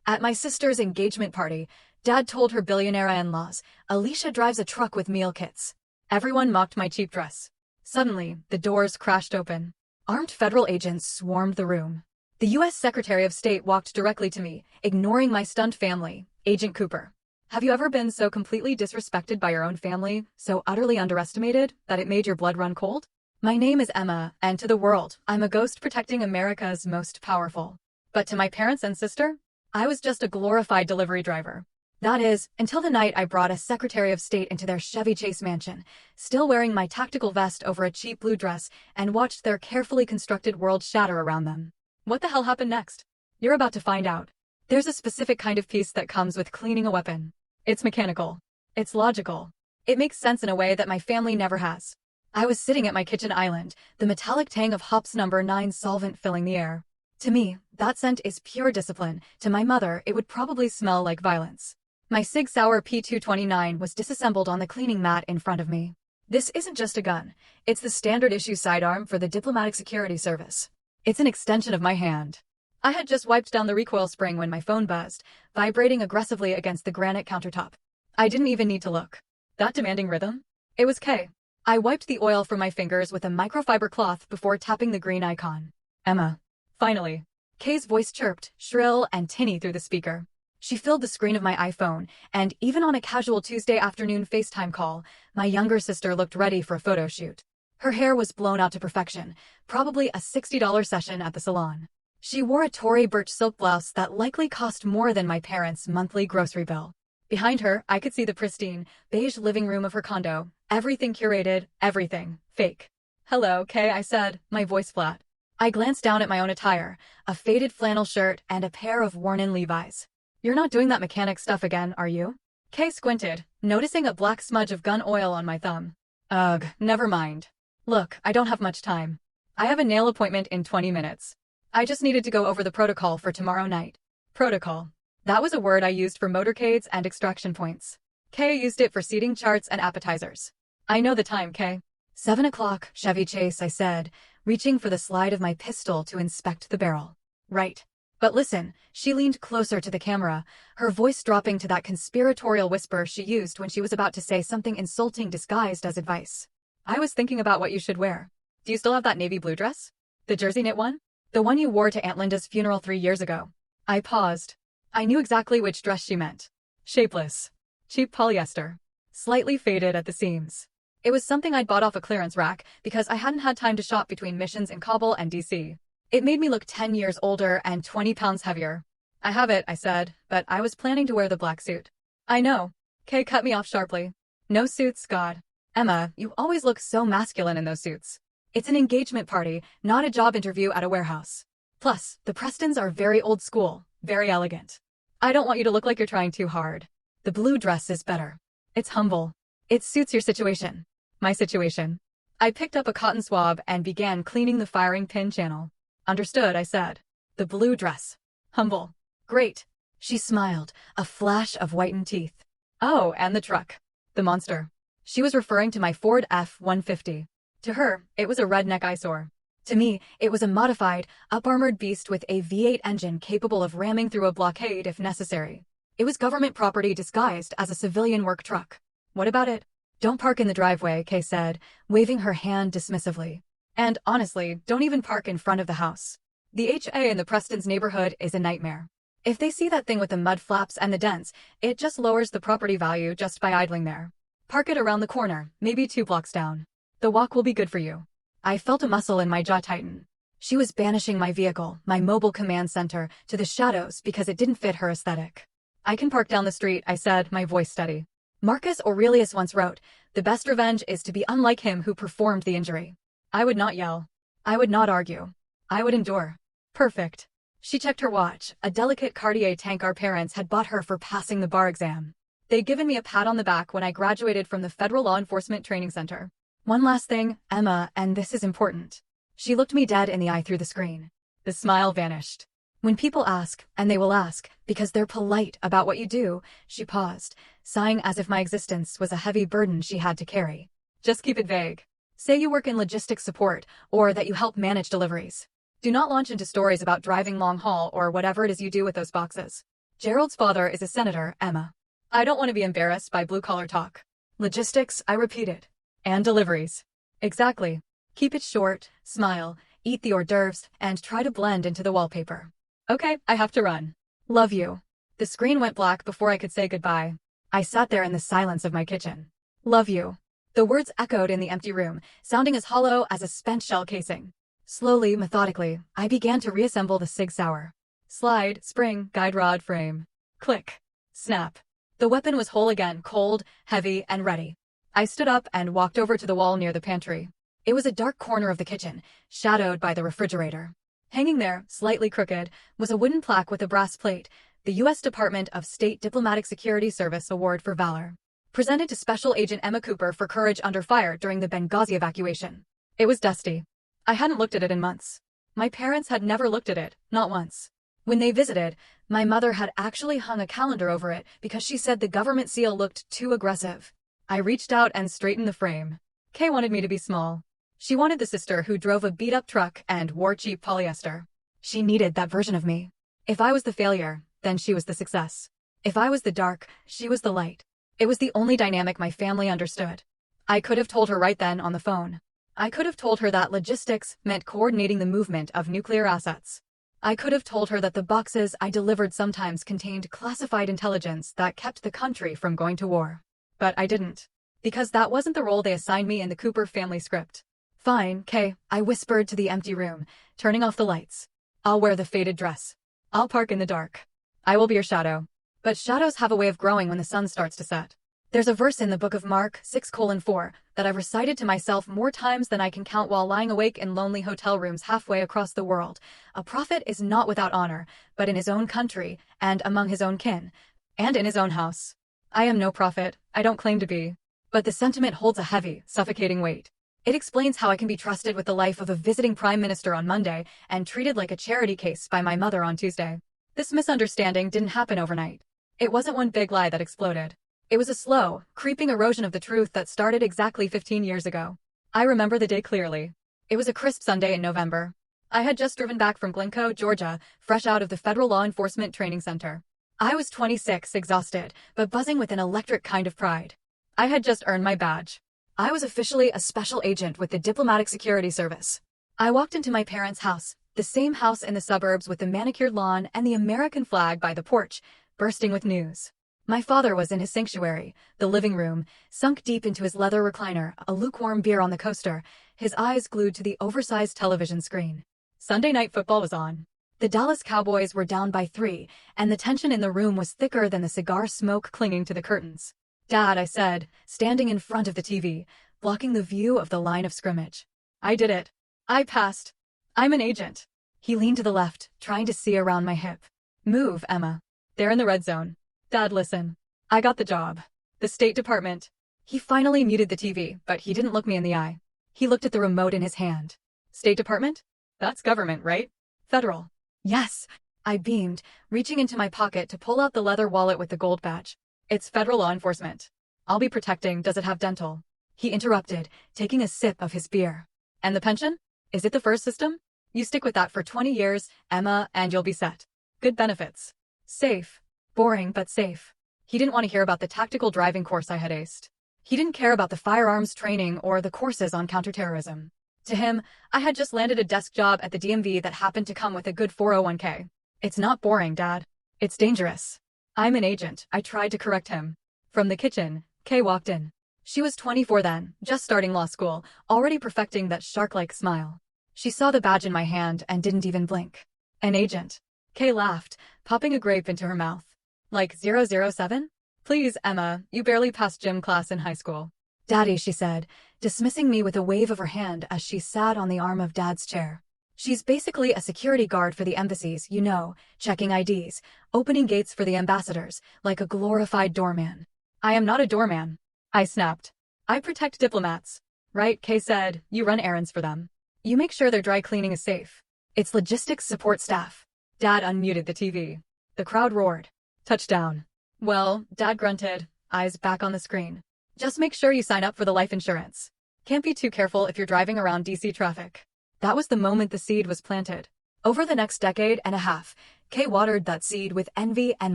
At my sister's engagement party, Dad told her billionaire in-laws, Alicia drives a truck with meal kits. Everyone mocked my cheap dress. Suddenly, the doors crashed open. Armed federal agents swarmed the room. The U.S. Secretary of State walked directly to me, ignoring my stunned family, Agent Cooper. Have you ever been so completely disrespected by your own family, so utterly underestimated, that it made your blood run cold? My name is Emma, and to the world, I'm a ghost protecting America's most powerful. But to my parents and sister, I was just a glorified delivery driver. That is, until the night I brought a Secretary of State into their Chevy Chase mansion, still wearing my tactical vest over a cheap blue dress, and watched their carefully constructed world shatter around them. What the hell happened next? You're about to find out. There's a specific kind of peace that comes with cleaning a weapon. It's mechanical. It's logical. It makes sense in a way that my family never has. I was sitting at my kitchen island, the metallic tang of Hops No. 9 solvent filling the air. To me, that scent is pure discipline. To my mother, it would probably smell like violence. My Sig Sauer P229 was disassembled on the cleaning mat in front of me. This isn't just a gun. It's the standard issue sidearm for the Diplomatic Security Service. It's an extension of my hand. I had just wiped down the recoil spring when my phone buzzed, vibrating aggressively against the granite countertop. I didn't even need to look. That demanding rhythm? It was Kay. I wiped the oil from my fingers with a microfiber cloth before tapping the green icon. Emma. Finally. Kay's voice chirped, shrill and tinny through the speaker. She filled the screen of my iPhone, and even on a casual Tuesday afternoon FaceTime call, my younger sister looked ready for a photo shoot. Her hair was blown out to perfection, probably a $60 session at the salon. She wore a Tory Burch silk blouse that likely cost more than my parents' monthly grocery bill. Behind her, I could see the pristine, beige living room of her condo, everything curated, everything fake. Hello, Kay, I said, my voice flat. I glanced down at my own attire, a faded flannel shirt and a pair of worn-in Levi's. You're not doing that mechanic stuff again, are you? Kay squinted, noticing a black smudge of gun oil on my thumb. Ugh, never mind. Look, I don't have much time. I have a nail appointment in 20 minutes. I just needed to go over the protocol for tomorrow night. Protocol. That was a word I used for motorcades and extraction points. Kay used it for seating charts and appetizers. I know the time, Kay. 7 o'clock, Chevy Chase, I said, reaching for the slide of my pistol to inspect the barrel. Right. But listen, she leaned closer to the camera, her voice dropping to that conspiratorial whisper she used when she was about to say something insulting disguised as advice. I was thinking about what you should wear. Do you still have that navy blue dress? The jersey knit one? The one you wore to Aunt Linda's funeral 3 years ago. I paused. I knew exactly which dress she meant. Shapeless. Cheap polyester. Slightly faded at the seams. It was something I'd bought off a clearance rack because I hadn't had time to shop between missions in Kabul and DC. It made me look 10 years older and 20 pounds heavier. I have it, I said, but I was planning to wear the black suit. I know. Kay cut me off sharply. No suits, God. Emma, you always look so masculine in those suits. It's an engagement party, not a job interview at a warehouse. Plus, the Prestons are very old school, very elegant. I don't want you to look like you're trying too hard. The blue dress is better. It's humble. It suits your situation. My situation. I picked up a cotton swab and began cleaning the firing pin channel. Understood, I said. The blue dress. Humble. Great. She smiled, a flash of whitened teeth. Oh, and the truck. The monster. She was referring to my Ford F-150. To her, it was a redneck eyesore. To me, it was a modified, up-armored beast with a V8 engine capable of ramming through a blockade if necessary. It was government property disguised as a civilian work truck. What about it? Don't park in the driveway, Kay said, waving her hand dismissively. And honestly, don't even park in front of the house. The HA in the Prestons neighborhood is a nightmare. If they see that thing with the mud flaps and the dents, it just lowers the property value just by idling there. Park it around the corner, maybe 2 blocks down. The walk will be good for you. I felt a muscle in my jaw tighten. She was banishing my vehicle, my mobile command center, to the shadows because it didn't fit her aesthetic. I can park down the street, I said, my voice steady. Marcus Aurelius once wrote, "The best revenge is to be unlike him who performed the injury." I would not yell. I would not argue. I would endure. Perfect. She checked her watch, a delicate Cartier tank our parents had bought her for passing the bar exam. They'd given me a pat on the back when I graduated from the Federal Law Enforcement Training Center. One last thing, Emma, and this is important. She looked me dead in the eye through the screen. The smile vanished. When people ask, and they will ask, because they're polite about what you do, she paused, sighing as if my existence was a heavy burden she had to carry. Just keep it vague. Say you work in logistics support, or that you help manage deliveries. Do not launch into stories about driving long haul or whatever it is you do with those boxes. Gerald's father is a senator, Emma. I don't want to be embarrassed by blue-collar talk. Logistics, I repeated. And deliveries. Exactly. Keep it short, smile, eat the hors d'oeuvres, and try to blend into the wallpaper. Okay, I have to run. Love you. The screen went black before I could say goodbye. I sat there in the silence of my kitchen. Love you. The words echoed in the empty room, sounding as hollow as a spent shell casing. Slowly, methodically, I began to reassemble the Sig Sauer. Slide, spring, guide rod, frame. Click. Snap. The weapon was whole again, cold, heavy, and ready. I stood up and walked over to the wall near the pantry. It was a dark corner of the kitchen, shadowed by the refrigerator. Hanging there, slightly crooked, was a wooden plaque with a brass plate, the U.S. Department of State Diplomatic Security Service Award for Valor. Presented to Special Agent Emma Cooper for courage under fire during the Benghazi evacuation. It was dusty. I hadn't looked at it in months. My parents had never looked at it, not once. When they visited, my mother had actually hung a calendar over it because she said the government seal looked too aggressive. I reached out and straightened the frame. Kay wanted me to be small. She wanted the sister who drove a beat-up truck and wore cheap polyester. She needed that version of me. If I was the failure, then she was the success. If I was the dark, she was the light. It was the only dynamic my family understood. I could have told her right then on the phone. I could have told her that logistics meant coordinating the movement of nuclear assets. I could have told her that the boxes I delivered sometimes contained classified intelligence that kept the country from going to war. But I didn't. Because that wasn't the role they assigned me in the Cooper family script. Fine, Kay, I whispered to the empty room, turning off the lights. I'll wear the faded dress. I'll park in the dark. I will be your shadow. But shadows have a way of growing when the sun starts to set. There's a verse in the book of Mark 6:4 that I've recited to myself more times than I can count while lying awake in lonely hotel rooms halfway across the world. A prophet is not without honor, but in his own country, and among his own kin, and in his own house. I am no prophet, I don't claim to be. But the sentiment holds a heavy, suffocating weight. It explains how I can be trusted with the life of a visiting prime minister on Monday and treated like a charity case by my mother on Tuesday. This misunderstanding didn't happen overnight. It wasn't one big lie that exploded. It was a slow, creeping erosion of the truth that started exactly 15 years ago. I remember the day clearly. It was a crisp Sunday in November. I had just driven back from Glencoe, Georgia, fresh out of the Federal Law Enforcement Training Center. I was 26, exhausted, but buzzing with an electric kind of pride. I had just earned my badge. I was officially a special agent with the Diplomatic Security Service. I walked into my parents' house, the same house in the suburbs with the manicured lawn and the American flag by the porch, bursting with news. My father was in his sanctuary, the living room, sunk deep into his leather recliner, a lukewarm beer on the coaster, his eyes glued to the oversized television screen. Sunday night football was on. The Dallas Cowboys were down by 3, and the tension in the room was thicker than the cigar smoke clinging to the curtains. Dad, I said, standing in front of the TV, blocking the view of the line of scrimmage. I did it. I passed. I'm an agent. He leaned to the left, trying to see around my hip. Move, Emma. They're in the red zone. Dad, listen. I got the job. The State Department. He finally muted the TV, but he didn't look me in the eye. He looked at the remote in his hand. State Department? That's government, right? Federal. Yes. I beamed, reaching into my pocket to pull out the leather wallet with the gold badge. It's federal law enforcement. I'll be protecting. Does it have dental? He interrupted, taking a sip of his beer. And the pension? Is it the first system? You stick with that for 20 years, Emma, and you'll be set. Good benefits. Safe. Boring, but safe. He didn't want to hear about the tactical driving course I had aced. He didn't care about the firearms training or the courses on counterterrorism. To him, I had just landed a desk job at the DMV that happened to come with a good 401k. It's not boring, Dad. It's dangerous. I'm an agent, I tried to correct him. From the kitchen, Kay walked in. She was 24 then, just starting law school, already perfecting that shark-like smile. She saw the badge in my hand and didn't even blink. An agent. Kay laughed, popping a grape into her mouth. Like 007? Please, Emma, you barely passed gym class in high school. Daddy, she said, dismissing me with a wave of her hand as she sat on the arm of Dad's chair. She's basically a security guard for the embassies, you know, checking IDs, opening gates for the ambassadors, like a glorified doorman. I am not a doorman. I snapped. I protect diplomats. Right, Kay said, you run errands for them. You make sure their dry cleaning is safe. It's logistics support staff. Dad unmuted the TV. The crowd roared. Touchdown. Well, Dad grunted, eyes back on the screen. Just make sure you sign up for the life insurance. Can't be too careful if you're driving around DC traffic. That was the moment the seed was planted. Over the next decade and a half, Kay watered that seed with envy and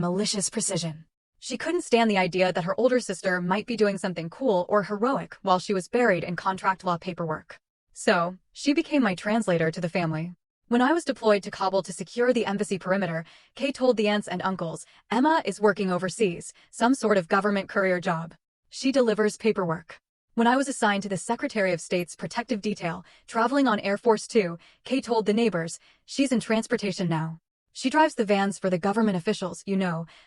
malicious precision. She couldn't stand the idea that her older sister might be doing something cool or heroic while she was buried in contract law paperwork. So, she became my translator to the family. When I was deployed to Kabul to secure the embassy perimeter, Kay told the aunts and uncles, Emma is working overseas, some sort of government courier job. She delivers paperwork. When I was assigned to the Secretary of State's protective detail, traveling on Air Force 2, Kay told the neighbors, she's in transportation now. She drives the vans for the government officials,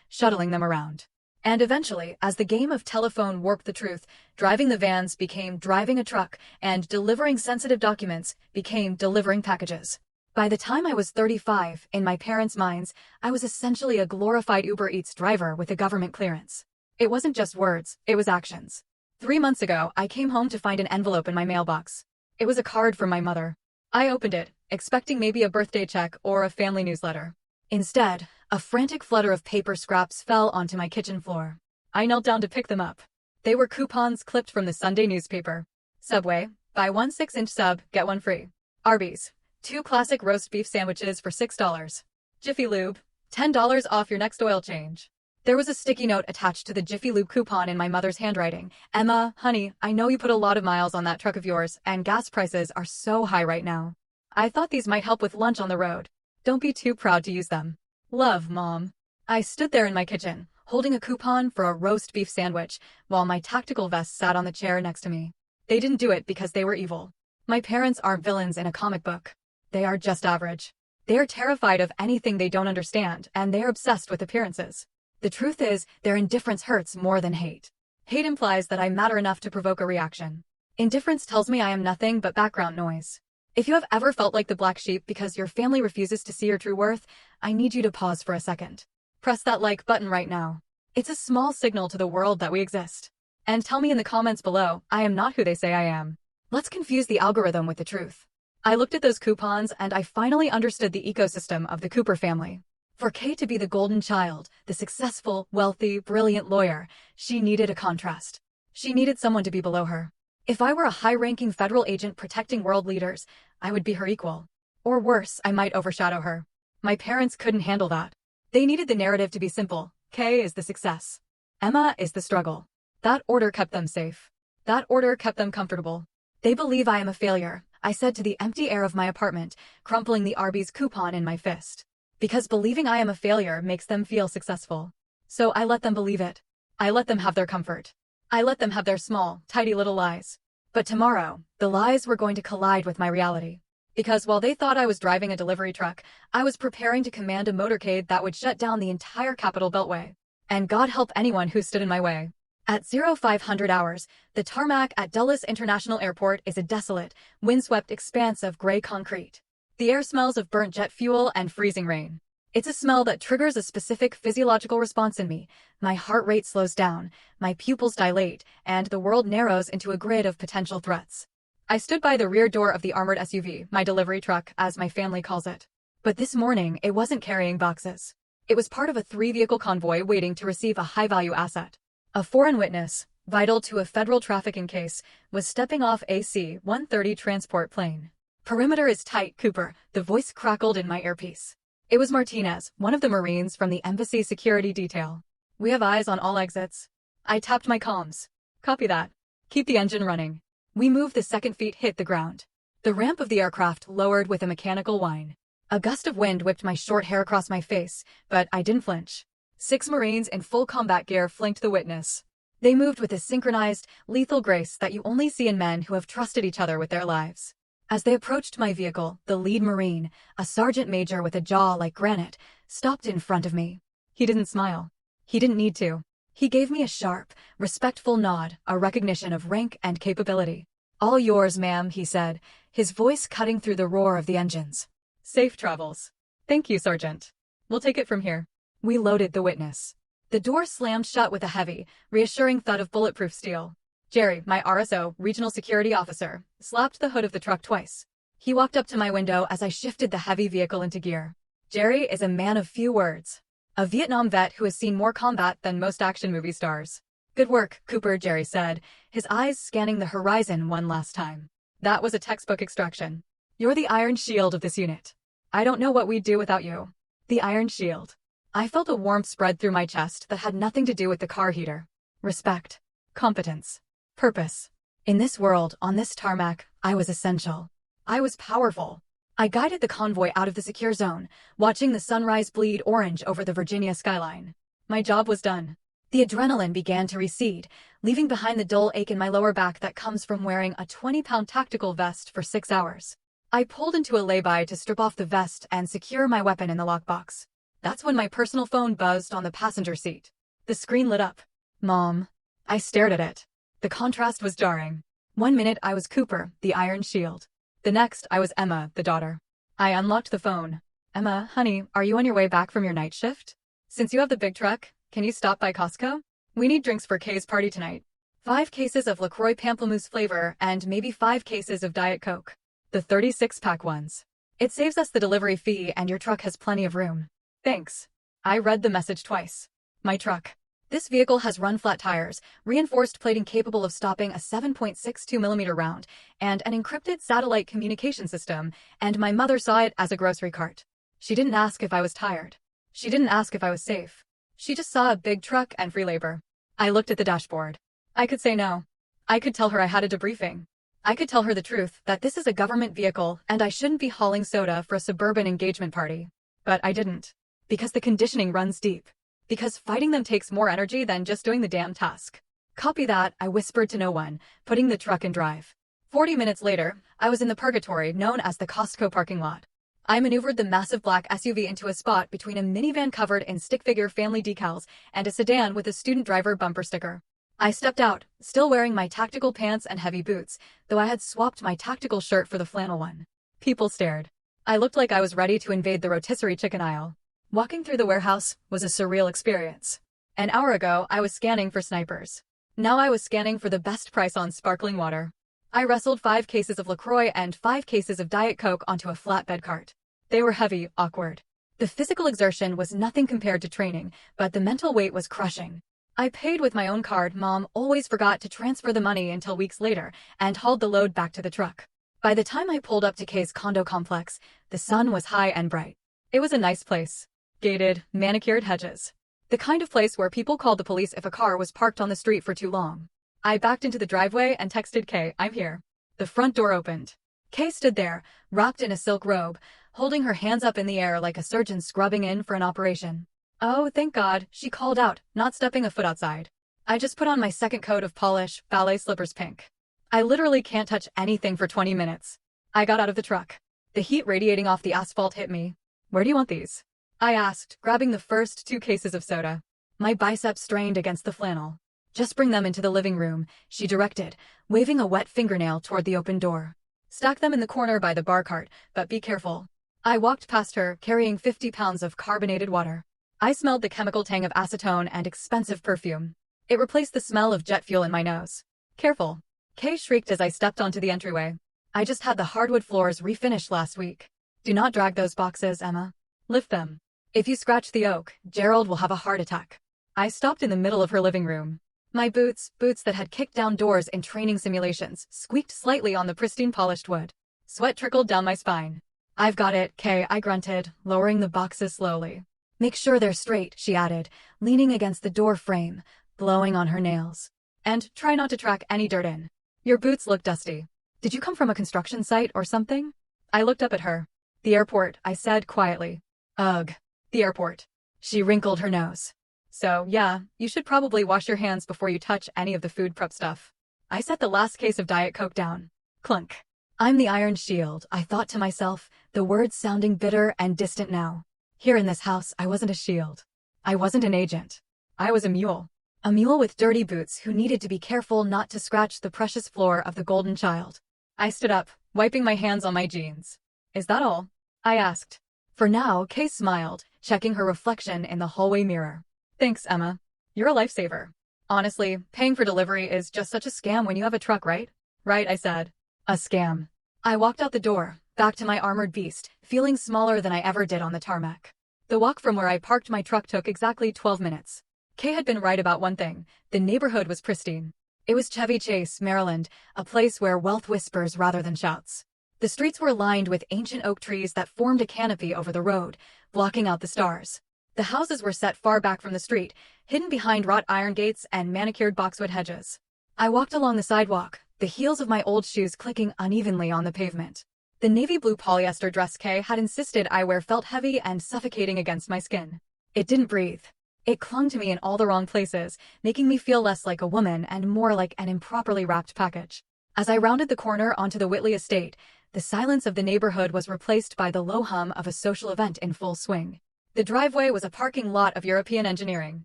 shuttling them around. And eventually, as the game of telephone warped the truth, driving the vans became driving a truck, and delivering sensitive documents became delivering packages. By the time I was 35, in my parents' minds, I was essentially a glorified Uber Eats driver with a government clearance. It wasn't just words, it was actions. 3 months ago, I came home to find an envelope in my mailbox. It was a card from my mother. I opened it, expecting maybe a birthday check or a family newsletter. Instead, a frantic flutter of paper scraps fell onto my kitchen floor. I knelt down to pick them up. They were coupons clipped from the Sunday newspaper. Subway, buy 1 6-inch sub, get 1 free. Arby's, 2 classic roast beef sandwiches for $6. Jiffy Lube, $10 off your next oil change. There was a sticky note attached to the Jiffy Lube coupon in my mother's handwriting. Emma, honey, I know you put a lot of miles on that truck of yours, and gas prices are so high right now. I thought these might help with lunch on the road. Don't be too proud to use them. Love, Mom. I stood there in my kitchen, holding a coupon for a roast beef sandwich, while my tactical vest sat on the chair next to me. They didn't do it because they were evil. My parents aren't villains in a comic book. They are just average. They are terrified of anything they don't understand, and they are obsessed with appearances. The truth is, their indifference hurts more than hate. Hate implies that I matter enough to provoke a reaction. Indifference tells me I am nothing but background noise. If you have ever felt like the black sheep because your family refuses to see your true worth, I need you to pause for a second. Press that like button right now. It's a small signal to the world that we exist. And tell me in the comments below, I am not who they say I am. Let's confuse the algorithm with the truth. I looked at those coupons and I finally understood the ecosystem of the Cooper family. For Kay to be the golden child, the successful, wealthy, brilliant lawyer, she needed a contrast. She needed someone to be below her. If I were a high-ranking federal agent protecting world leaders, I would be her equal. Or worse, I might overshadow her. My parents couldn't handle that. They needed the narrative to be simple. Kay is the success. Emma is the struggle. That order kept them safe. That order kept them comfortable. They believe I am a failure, I said to the empty air of my apartment, crumpling the Arby's coupon in my fist. Because believing I am a failure makes them feel successful. So I let them believe it. I let them have their comfort. I let them have their small, tidy little lies. But tomorrow, the lies were going to collide with my reality. Because while they thought I was driving a delivery truck, I was preparing to command a motorcade that would shut down the entire Capitol Beltway. And God help anyone who stood in my way. At 0500 hours, the tarmac at Dulles International Airport is a desolate, windswept expanse of gray concrete. The air smells of burnt jet fuel and freezing rain. It's a smell that triggers a specific physiological response in me. My heart rate slows down, my pupils dilate, and the world narrows into a grid of potential threats. I stood by the rear door of the armored SUV, my delivery truck, as my family calls it. But this morning, it wasn't carrying boxes. It was part of a 3-vehicle convoy waiting to receive a high-value asset. A foreign witness, vital to a federal trafficking case, was stepping off a C-130 transport plane. Perimeter is tight, Cooper, the voice crackled in my earpiece. It was Martinez, one of the Marines from the embassy security detail. We have eyes on all exits. I tapped my comms. Copy that. Keep the engine running. We moved the second feet hit the ground. The ramp of the aircraft lowered with a mechanical whine. A gust of wind whipped my short hair across my face, but I didn't flinch. 6 Marines in full combat gear flanked the witness. They moved with a synchronized, lethal grace that you only see in men who have trusted each other with their lives. As they approached my vehicle, the lead Marine, a sergeant major with a jaw like granite, stopped in front of me. He didn't smile. He didn't need to. He gave me a sharp, respectful nod, a recognition of rank and capability. All yours, ma'am, he said, his voice cutting through the roar of the engines. Safe travels. Thank you, Sergeant. We'll take it from here. We loaded the witness. The door slammed shut with a heavy, reassuring thud of bulletproof steel. Jerry, my RSO, regional security officer, slapped the hood of the truck twice. He walked up to my window as I shifted the heavy vehicle into gear. Jerry is a man of few words. A Vietnam vet who has seen more combat than most action movie stars. Good work, Cooper, Jerry said, his eyes scanning the horizon one last time. That was a textbook extraction. You're the iron shield of this unit. I don't know what we'd do without you. The Iron Shield. I felt a warmth spread through my chest that had nothing to do with the car heater. Respect. Competence. Purpose. In this world, on this tarmac, I was essential. I was powerful. I guided the convoy out of the secure zone, watching the sunrise bleed orange over the Virginia skyline. My job was done. The adrenaline began to recede, leaving behind the dull ache in my lower back that comes from wearing a 20-pound tactical vest for 6 hours. I pulled into a lay-by to strip off the vest and secure my weapon in the lockbox. That's when my personal phone buzzed on the passenger seat. The screen lit up. Mom. I stared at it. The contrast was jarring. 1 minute I was Cooper, the Iron Shield. The next I was Emma, the daughter. I unlocked the phone. Emma, honey, are you on your way back from your night shift? Since you have the big truck, can you stop by Costco? We need drinks for Kay's party tonight. 5 cases of LaCroix Pamplemousse flavor and maybe 5 cases of Diet Coke. The 36-pack ones. It saves us the delivery fee and your truck has plenty of room. Thanks. I read the message twice. My truck. This vehicle has run-flat tires, reinforced plating capable of stopping a 7.62mm round, and an encrypted satellite communication system, and my mother saw it as a grocery cart. She didn't ask if I was tired. She didn't ask if I was safe. She just saw a big truck and free labor. I looked at the dashboard. I could say no. I could tell her I had a debriefing. I could tell her the truth, that this is a government vehicle and I shouldn't be hauling soda for a suburban engagement party. But I didn't. Because the conditioning runs deep. Because fighting them takes more energy than just doing the damn task. Copy that, I whispered to no one, putting the truck in drive. 40 minutes later, I was in the purgatory known as the Costco parking lot. I maneuvered the massive black SUV into a spot between a minivan covered in stick-figure family decals and a sedan with a student driver bumper sticker. I stepped out, still wearing my tactical pants and heavy boots, though I had swapped my tactical shirt for the flannel one. People stared. I looked like I was ready to invade the rotisserie chicken aisle. Walking through the warehouse was a surreal experience. An hour ago, I was scanning for snipers. Now I was scanning for the best price on sparkling water. I wrestled 5 cases of LaCroix and 5 cases of Diet Coke onto a flatbed cart. They were heavy, awkward. The physical exertion was nothing compared to training, but the mental weight was crushing. I paid with my own card. Mom always forgot to transfer the money until weeks later and hauled the load back to the truck. By the time I pulled up to Kay's condo complex, the sun was high and bright. It was a nice place. Gated, manicured hedges. The kind of place where people called the police if a car was parked on the street for too long. I backed into the driveway and texted Kay, I'm here. The front door opened. Kay stood there, wrapped in a silk robe, holding her hands up in the air like a surgeon scrubbing in for an operation. Oh, thank God, she called out, not stepping a foot outside. I just put on my second coat of polish, ballet slippers pink. I literally can't touch anything for 20 minutes. I got out of the truck. The heat radiating off the asphalt hit me. Where do you want these? I asked, grabbing the first 2 cases of soda. My biceps strained against the flannel. Just bring them into the living room, she directed, waving a wet fingernail toward the open door. Stack them in the corner by the bar cart, but be careful. I walked past her, carrying 50 pounds of carbonated water. I smelled the chemical tang of acetone and expensive perfume. It replaced the smell of jet fuel in my nose. Careful. Kay shrieked as I stepped onto the entryway. I just had the hardwood floors refinished last week. Do not drag those boxes, Emma. Lift them. If you scratch the oak, Gerald will have a heart attack. I stopped in the middle of her living room. My boots that had kicked down doors in training simulations, squeaked slightly on the pristine polished wood. Sweat trickled down my spine. I've got it, Kay, I grunted, lowering the boxes slowly. Make sure they're straight, she added, leaning against the door frame, blowing on her nails. And try not to track any dirt in. Your boots look dusty. Did you come from a construction site or something? I looked up at her. The airport, I said quietly. Ugh. The airport. She wrinkled her nose. So, yeah, you should probably wash your hands before you touch any of the food prep stuff. I set the last case of Diet Coke down. Clunk. I'm the Iron Shield, I thought to myself, the words sounding bitter and distant now. Here in this house, I wasn't a shield. I wasn't an agent. I was a mule. A mule with dirty boots who needed to be careful not to scratch the precious floor of the Golden Child. I stood up, wiping my hands on my jeans. Is that all? I asked. For now, Kay smiled, checking her reflection in the hallway mirror. Thanks, Emma. You're a lifesaver. Honestly, paying for delivery is just such a scam when you have a truck, right? Right, I said. A scam. I walked out the door, back to my armored beast, feeling smaller than I ever did on the tarmac. The walk from where I parked my truck took exactly 12 minutes. Kay had been right about one thing. The neighborhood was pristine. It was Chevy Chase, Maryland, a place where wealth whispers rather than shouts. The streets were lined with ancient oak trees that formed a canopy over the road, blocking out the stars. The houses were set far back from the street, hidden behind wrought iron gates and manicured boxwood hedges. I walked along the sidewalk, the heels of my old shoes clicking unevenly on the pavement. The navy blue polyester dress Kay had insisted I wear felt heavy and suffocating against my skin. It didn't breathe. It clung to me in all the wrong places, making me feel less like a woman and more like an improperly wrapped package. As I rounded the corner onto the Whitley estate, the silence of the neighborhood was replaced by the low hum of a social event in full swing. The driveway was a parking lot of European engineering.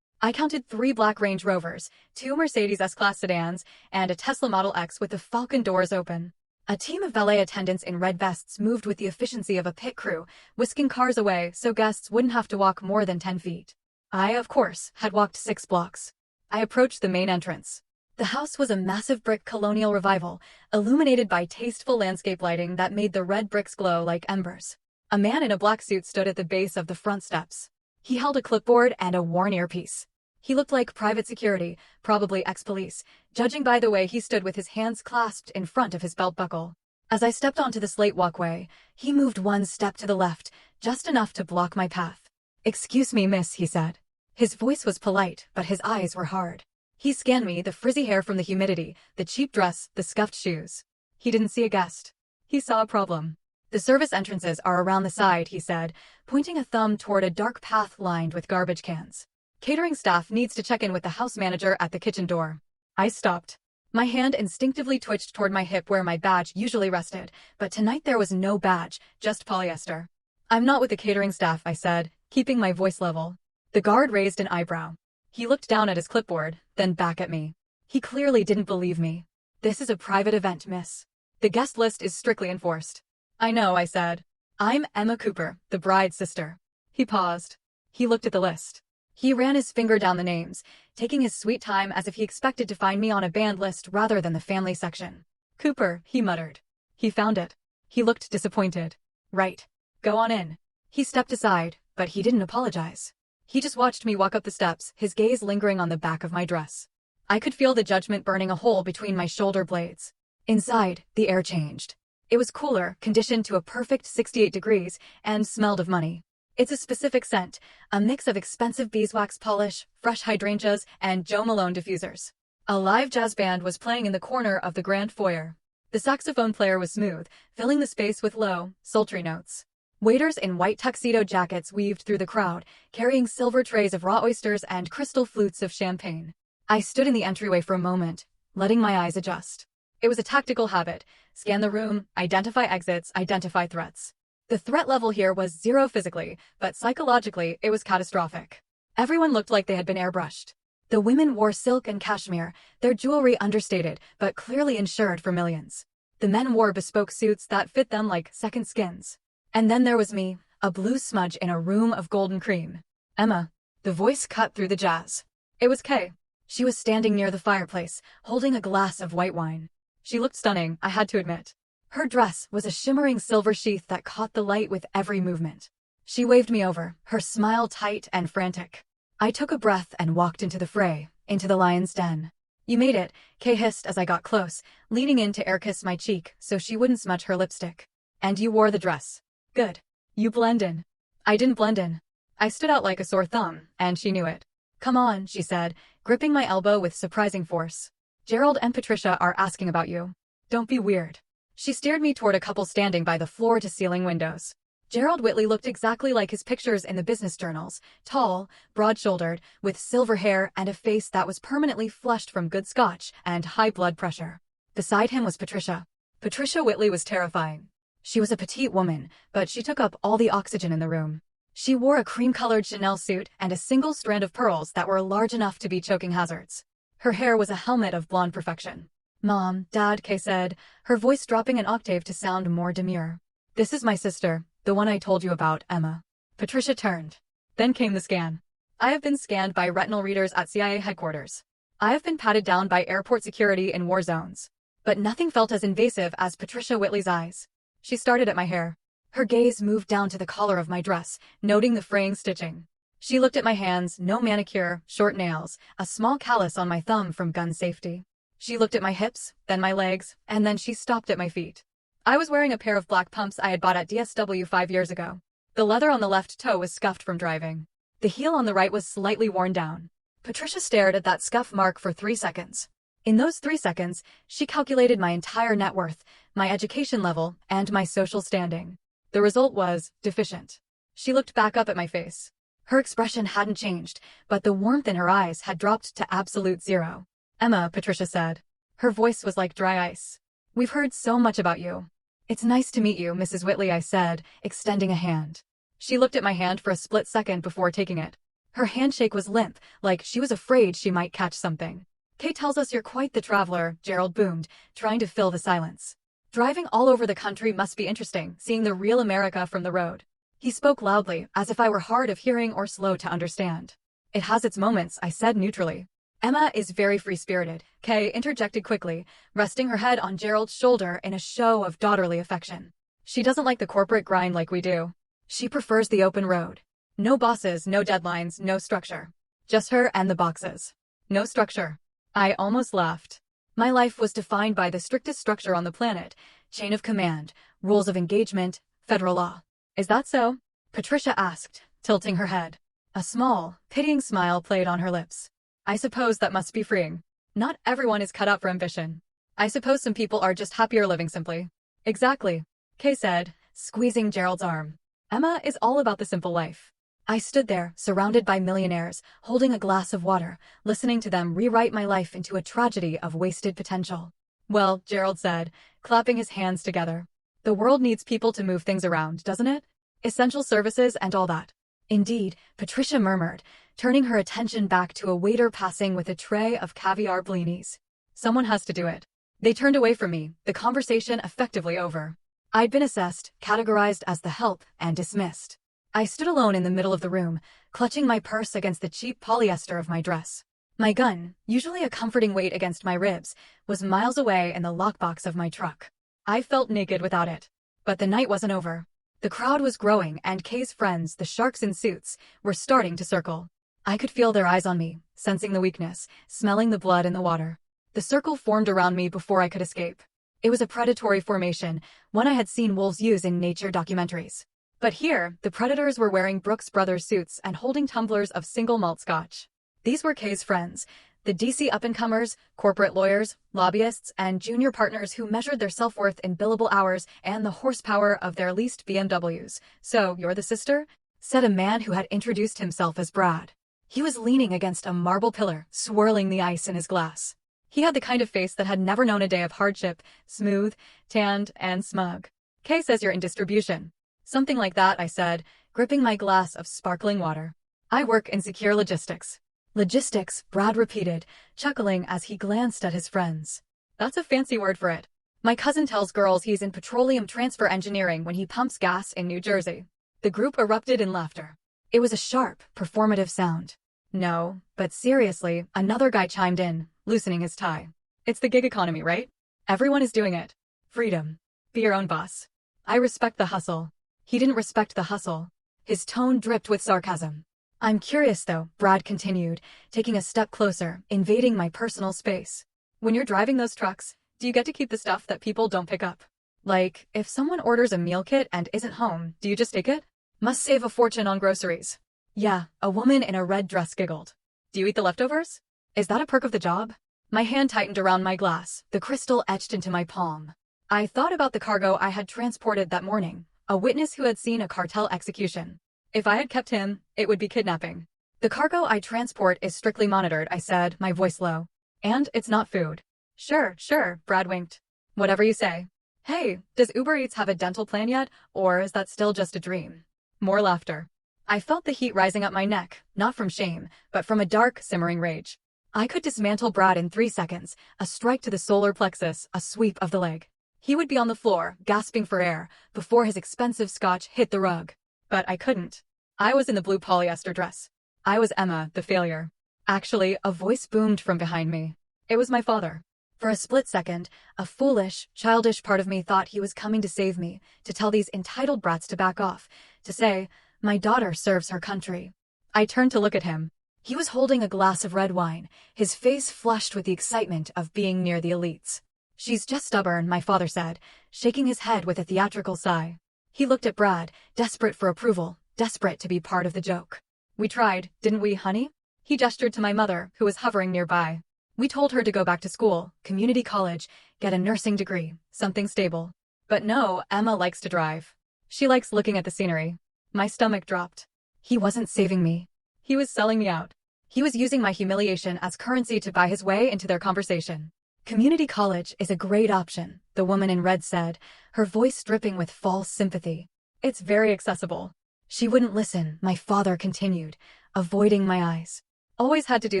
I counted 3 black Range Rovers, 2 Mercedes S-Class sedans, and a Tesla Model X with the Falcon doors open. A team of valet attendants in red vests moved with the efficiency of a pit crew, whisking cars away so guests wouldn't have to walk more than 10 feet. I, of course, had walked 6 blocks. I approached the main entrance. The house was a massive brick colonial revival, illuminated by tasteful landscape lighting that made the red bricks glow like embers. A man in a black suit stood at the base of the front steps. He held a clipboard and a worn earpiece. He looked like private security, probably ex-police, judging by the way he stood with his hands clasped in front of his belt buckle. As I stepped onto the slate walkway, he moved 1 step to the left, just enough to block my path. "Excuse me, miss," he said. His voice was polite, but his eyes were hard. He scanned me, the frizzy hair from the humidity, the cheap dress, the scuffed shoes. He didn't see a guest. He saw a problem. "The service entrances are around the side," he said, pointing a thumb toward a dark path lined with garbage cans. "Catering staff needs to check in with the house manager at the kitchen door." I stopped. My hand instinctively twitched toward my hip where my badge usually rested, but tonight there was no badge, just polyester. "I'm not with the catering staff," I said, keeping my voice level. The guard raised an eyebrow. He looked down at his clipboard, then back at me. He clearly didn't believe me. "This is a private event, miss. The guest list is strictly enforced." "I know," I said. "I'm Emma Cooper, the bride's sister." He paused. He looked at the list. He ran his finger down the names, taking his sweet time as if he expected to find me on a band list rather than the family section. "Cooper," he muttered. He found it. He looked disappointed. "Right. Go on in." He stepped aside, but he didn't apologize. He just watched me walk up the steps, his gaze lingering on the back of my dress. I could feel the judgment burning a hole between my shoulder blades. Inside, the air changed. It was cooler, conditioned to a perfect 68 degrees, and smelled of money. It's a specific scent, a mix of expensive beeswax polish, fresh hydrangeas, and Joe Malone diffusers. A live jazz band was playing in the corner of the grand foyer. The saxophone player was smooth, filling the space with low, sultry notes. Waiters in white tuxedo jackets weaved through the crowd, carrying silver trays of raw oysters and crystal flutes of champagne. I stood in the entryway for a moment, letting my eyes adjust. It was a tactical habit. Scan the room, identify exits, identify threats. The threat level here was 0 physically, but psychologically it was catastrophic. Everyone looked like they had been airbrushed. The women wore silk and cashmere, their jewelry understated, but clearly insured for millions. The men wore bespoke suits that fit them like second skins. And then there was me, a blue smudge in a room of golden cream. "Emma." The voice cut through the jazz. It was Kay. She was standing near the fireplace, holding a glass of white wine. She looked stunning, I had to admit. Her dress was a shimmering silver sheath that caught the light with every movement. She waved me over, her smile tight and frantic. I took a breath and walked into the fray, into the lion's den. "You made it," Kay hissed as I got close, leaning in to air-kiss my cheek so she wouldn't smudge her lipstick. "And you wore the dress. Good. You blend in." I didn't blend in. I stood out like a sore thumb, and she knew it. "Come on," she said, gripping my elbow with surprising force. "Gerald and Patricia are asking about you. Don't be weird." She steered me toward a couple standing by the floor-to-ceiling windows. Gerald Whitley looked exactly like his pictures in the business journals, tall, broad-shouldered, with silver hair and a face that was permanently flushed from good scotch and high blood pressure. Beside him was Patricia. Patricia Whitley was terrifying. She was a petite woman, but she took up all the oxygen in the room. She wore a cream-colored Chanel suit and a single strand of pearls that were large enough to be choking hazards. Her hair was a helmet of blonde perfection. "Mom, Dad," Kay said, her voice dropping an octave to sound more demure. "This is my sister, the one I told you about, Emma." Patricia turned. Then came the scan. I have been scanned by retinal readers at CIA headquarters. I have been patted down by airport security in war zones. But nothing felt as invasive as Patricia Whitley's eyes. She started at my hair. Her gaze moved down to the collar of my dress, noting the fraying stitching. She looked at my hands, no manicure, short nails, a small callus on my thumb from gun safety. She looked at my hips, then my legs, and then she stopped at my feet. I was wearing a pair of black pumps I had bought at DSW 5 years ago. The leather on the left toe was scuffed from driving. The heel on the right was slightly worn down. Patricia stared at that scuff mark for 3 seconds. In those 3 seconds, she calculated my entire net worth, my education level, and my social standing. The result was deficient. She looked back up at my face. Her expression hadn't changed, but the warmth in her eyes had dropped to absolute zero. "Emma," Patricia said. Her voice was like dry ice. "We've heard so much about you." "It's nice to meet you, Mrs. Whitley," I said, extending a hand. She looked at my hand for a split second before taking it. Her handshake was limp, like she was afraid she might catch something. "Kay tells us you're quite the traveler," Gerald boomed, trying to fill the silence. "Driving all over the country must be interesting, seeing the real America from the road." He spoke loudly, as if I were hard of hearing or slow to understand. "It has its moments," I said neutrally. "Emma is very free-spirited," Kay interjected quickly, resting her head on Gerald's shoulder in a show of daughterly affection. "She doesn't like the corporate grind like we do. She prefers the open road. No bosses, no deadlines, no structure. Just her and the boxes. No structure." I almost laughed. My life was defined by the strictest structure on the planet: chain of command, rules of engagement, federal law. "Is that so?" Patricia asked, tilting her head. A small, pitying smile played on her lips. "I suppose that must be freeing. Not everyone is cut out for ambition. I suppose some people are just happier living simply." "Exactly," Kay said, squeezing Gerald's arm. "Emma is all about the simple life." I stood there, surrounded by millionaires, holding a glass of water, listening to them rewrite my life into a tragedy of wasted potential. "Well," Gerald said, clapping his hands together, "the world needs people to move things around, doesn't it? Essential services and all that." "Indeed," Patricia murmured, turning her attention back to a waiter passing with a tray of caviar blinis. "Someone has to do it." They turned away from me, the conversation effectively over. I'd been assessed, categorized as the help, and dismissed. I stood alone in the middle of the room, clutching my purse against the cheap polyester of my dress. My gun, usually a comforting weight against my ribs, was miles away in the lockbox of my truck. I felt naked without it. But the night wasn't over. The crowd was growing, and Kay's friends, the sharks in suits, were starting to circle. I could feel their eyes on me, sensing the weakness, smelling the blood in the water. The circle formed around me before I could escape. It was a predatory formation, one I had seen wolves use in nature documentaries. But here, the predators were wearing Brooks Brothers suits and holding tumblers of single malt scotch. These were Kay's friends, the DC up-and-comers, corporate lawyers, lobbyists, and junior partners who measured their self-worth in billable hours and the horsepower of their leased BMWs. "So, you're the sister?" said a man who had introduced himself as Brad. He was leaning against a marble pillar, swirling the ice in his glass. He had the kind of face that had never known a day of hardship, smooth, tanned, and smug. "Kay says you're in distribution." "Something like that," I said, gripping my glass of sparkling water. "I work in secure logistics." "Logistics," Brad repeated, chuckling as he glanced at his friends. "That's a fancy word for it. My cousin tells girls he's in petroleum transfer engineering when he pumps gas in New Jersey." The group erupted in laughter. It was a sharp, performative sound. "No, but seriously," another guy chimed in, loosening his tie. "It's the gig economy, right? Everyone is doing it. Freedom. Be your own boss." I respect the hustle. He didn't respect the hustle. His tone dripped with sarcasm. "I'm curious though," Brad continued, taking a step closer, invading my personal space. "When you're driving those trucks, do you get to keep the stuff that people don't pick up? Like, if someone orders a meal kit and isn't home, do you just take it? Must save a fortune on groceries." "Yeah," a woman in a red dress giggled. "Do you eat the leftovers? Is that a perk of the job?" My hand tightened around my glass, the crystal etched into my palm. I thought about the cargo I had transported that morning, a witness who had seen a cartel execution. If I had kept him, it would be kidnapping. "The cargo I transport is strictly monitored," I said, my voice low. "And it's not food." Sure, Brad winked. "Whatever you say." "Hey, does Uber Eats have a dental plan yet, or is that still just a dream?" More laughter. I felt the heat rising up my neck, not from shame, but from a dark, simmering rage. I could dismantle Brad in 3 seconds, a strike to the solar plexus, a sweep of the leg. He would be on the floor, gasping for air, before his expensive scotch hit the rug. But I couldn't. I was in the blue polyester dress. I was Emma, the failure. Actually, a voice boomed from behind me. It was my father. For a split second, a foolish, childish part of me thought he was coming to save me, to tell these entitled brats to back off, to say, "My daughter serves her country." I turned to look at him. He was holding a glass of red wine, his face flushed with the excitement of being near the elites. She's just stubborn, my father said, shaking his head with a theatrical sigh. He looked at Brad, desperate for approval, desperate to be part of the joke. We tried, didn't we, honey? He gestured to my mother, who was hovering nearby. We told her to go back to school, community college, get a nursing degree, something stable. But no, Emma likes to drive. She likes looking at the scenery. My stomach dropped. He wasn't saving me. He was selling me out. He was using my humiliation as currency to buy his way into their conversation. Community college is a great option, the woman in red said, her voice dripping with false sympathy. It's very accessible. She wouldn't listen, my father continued, avoiding my eyes. Always had to do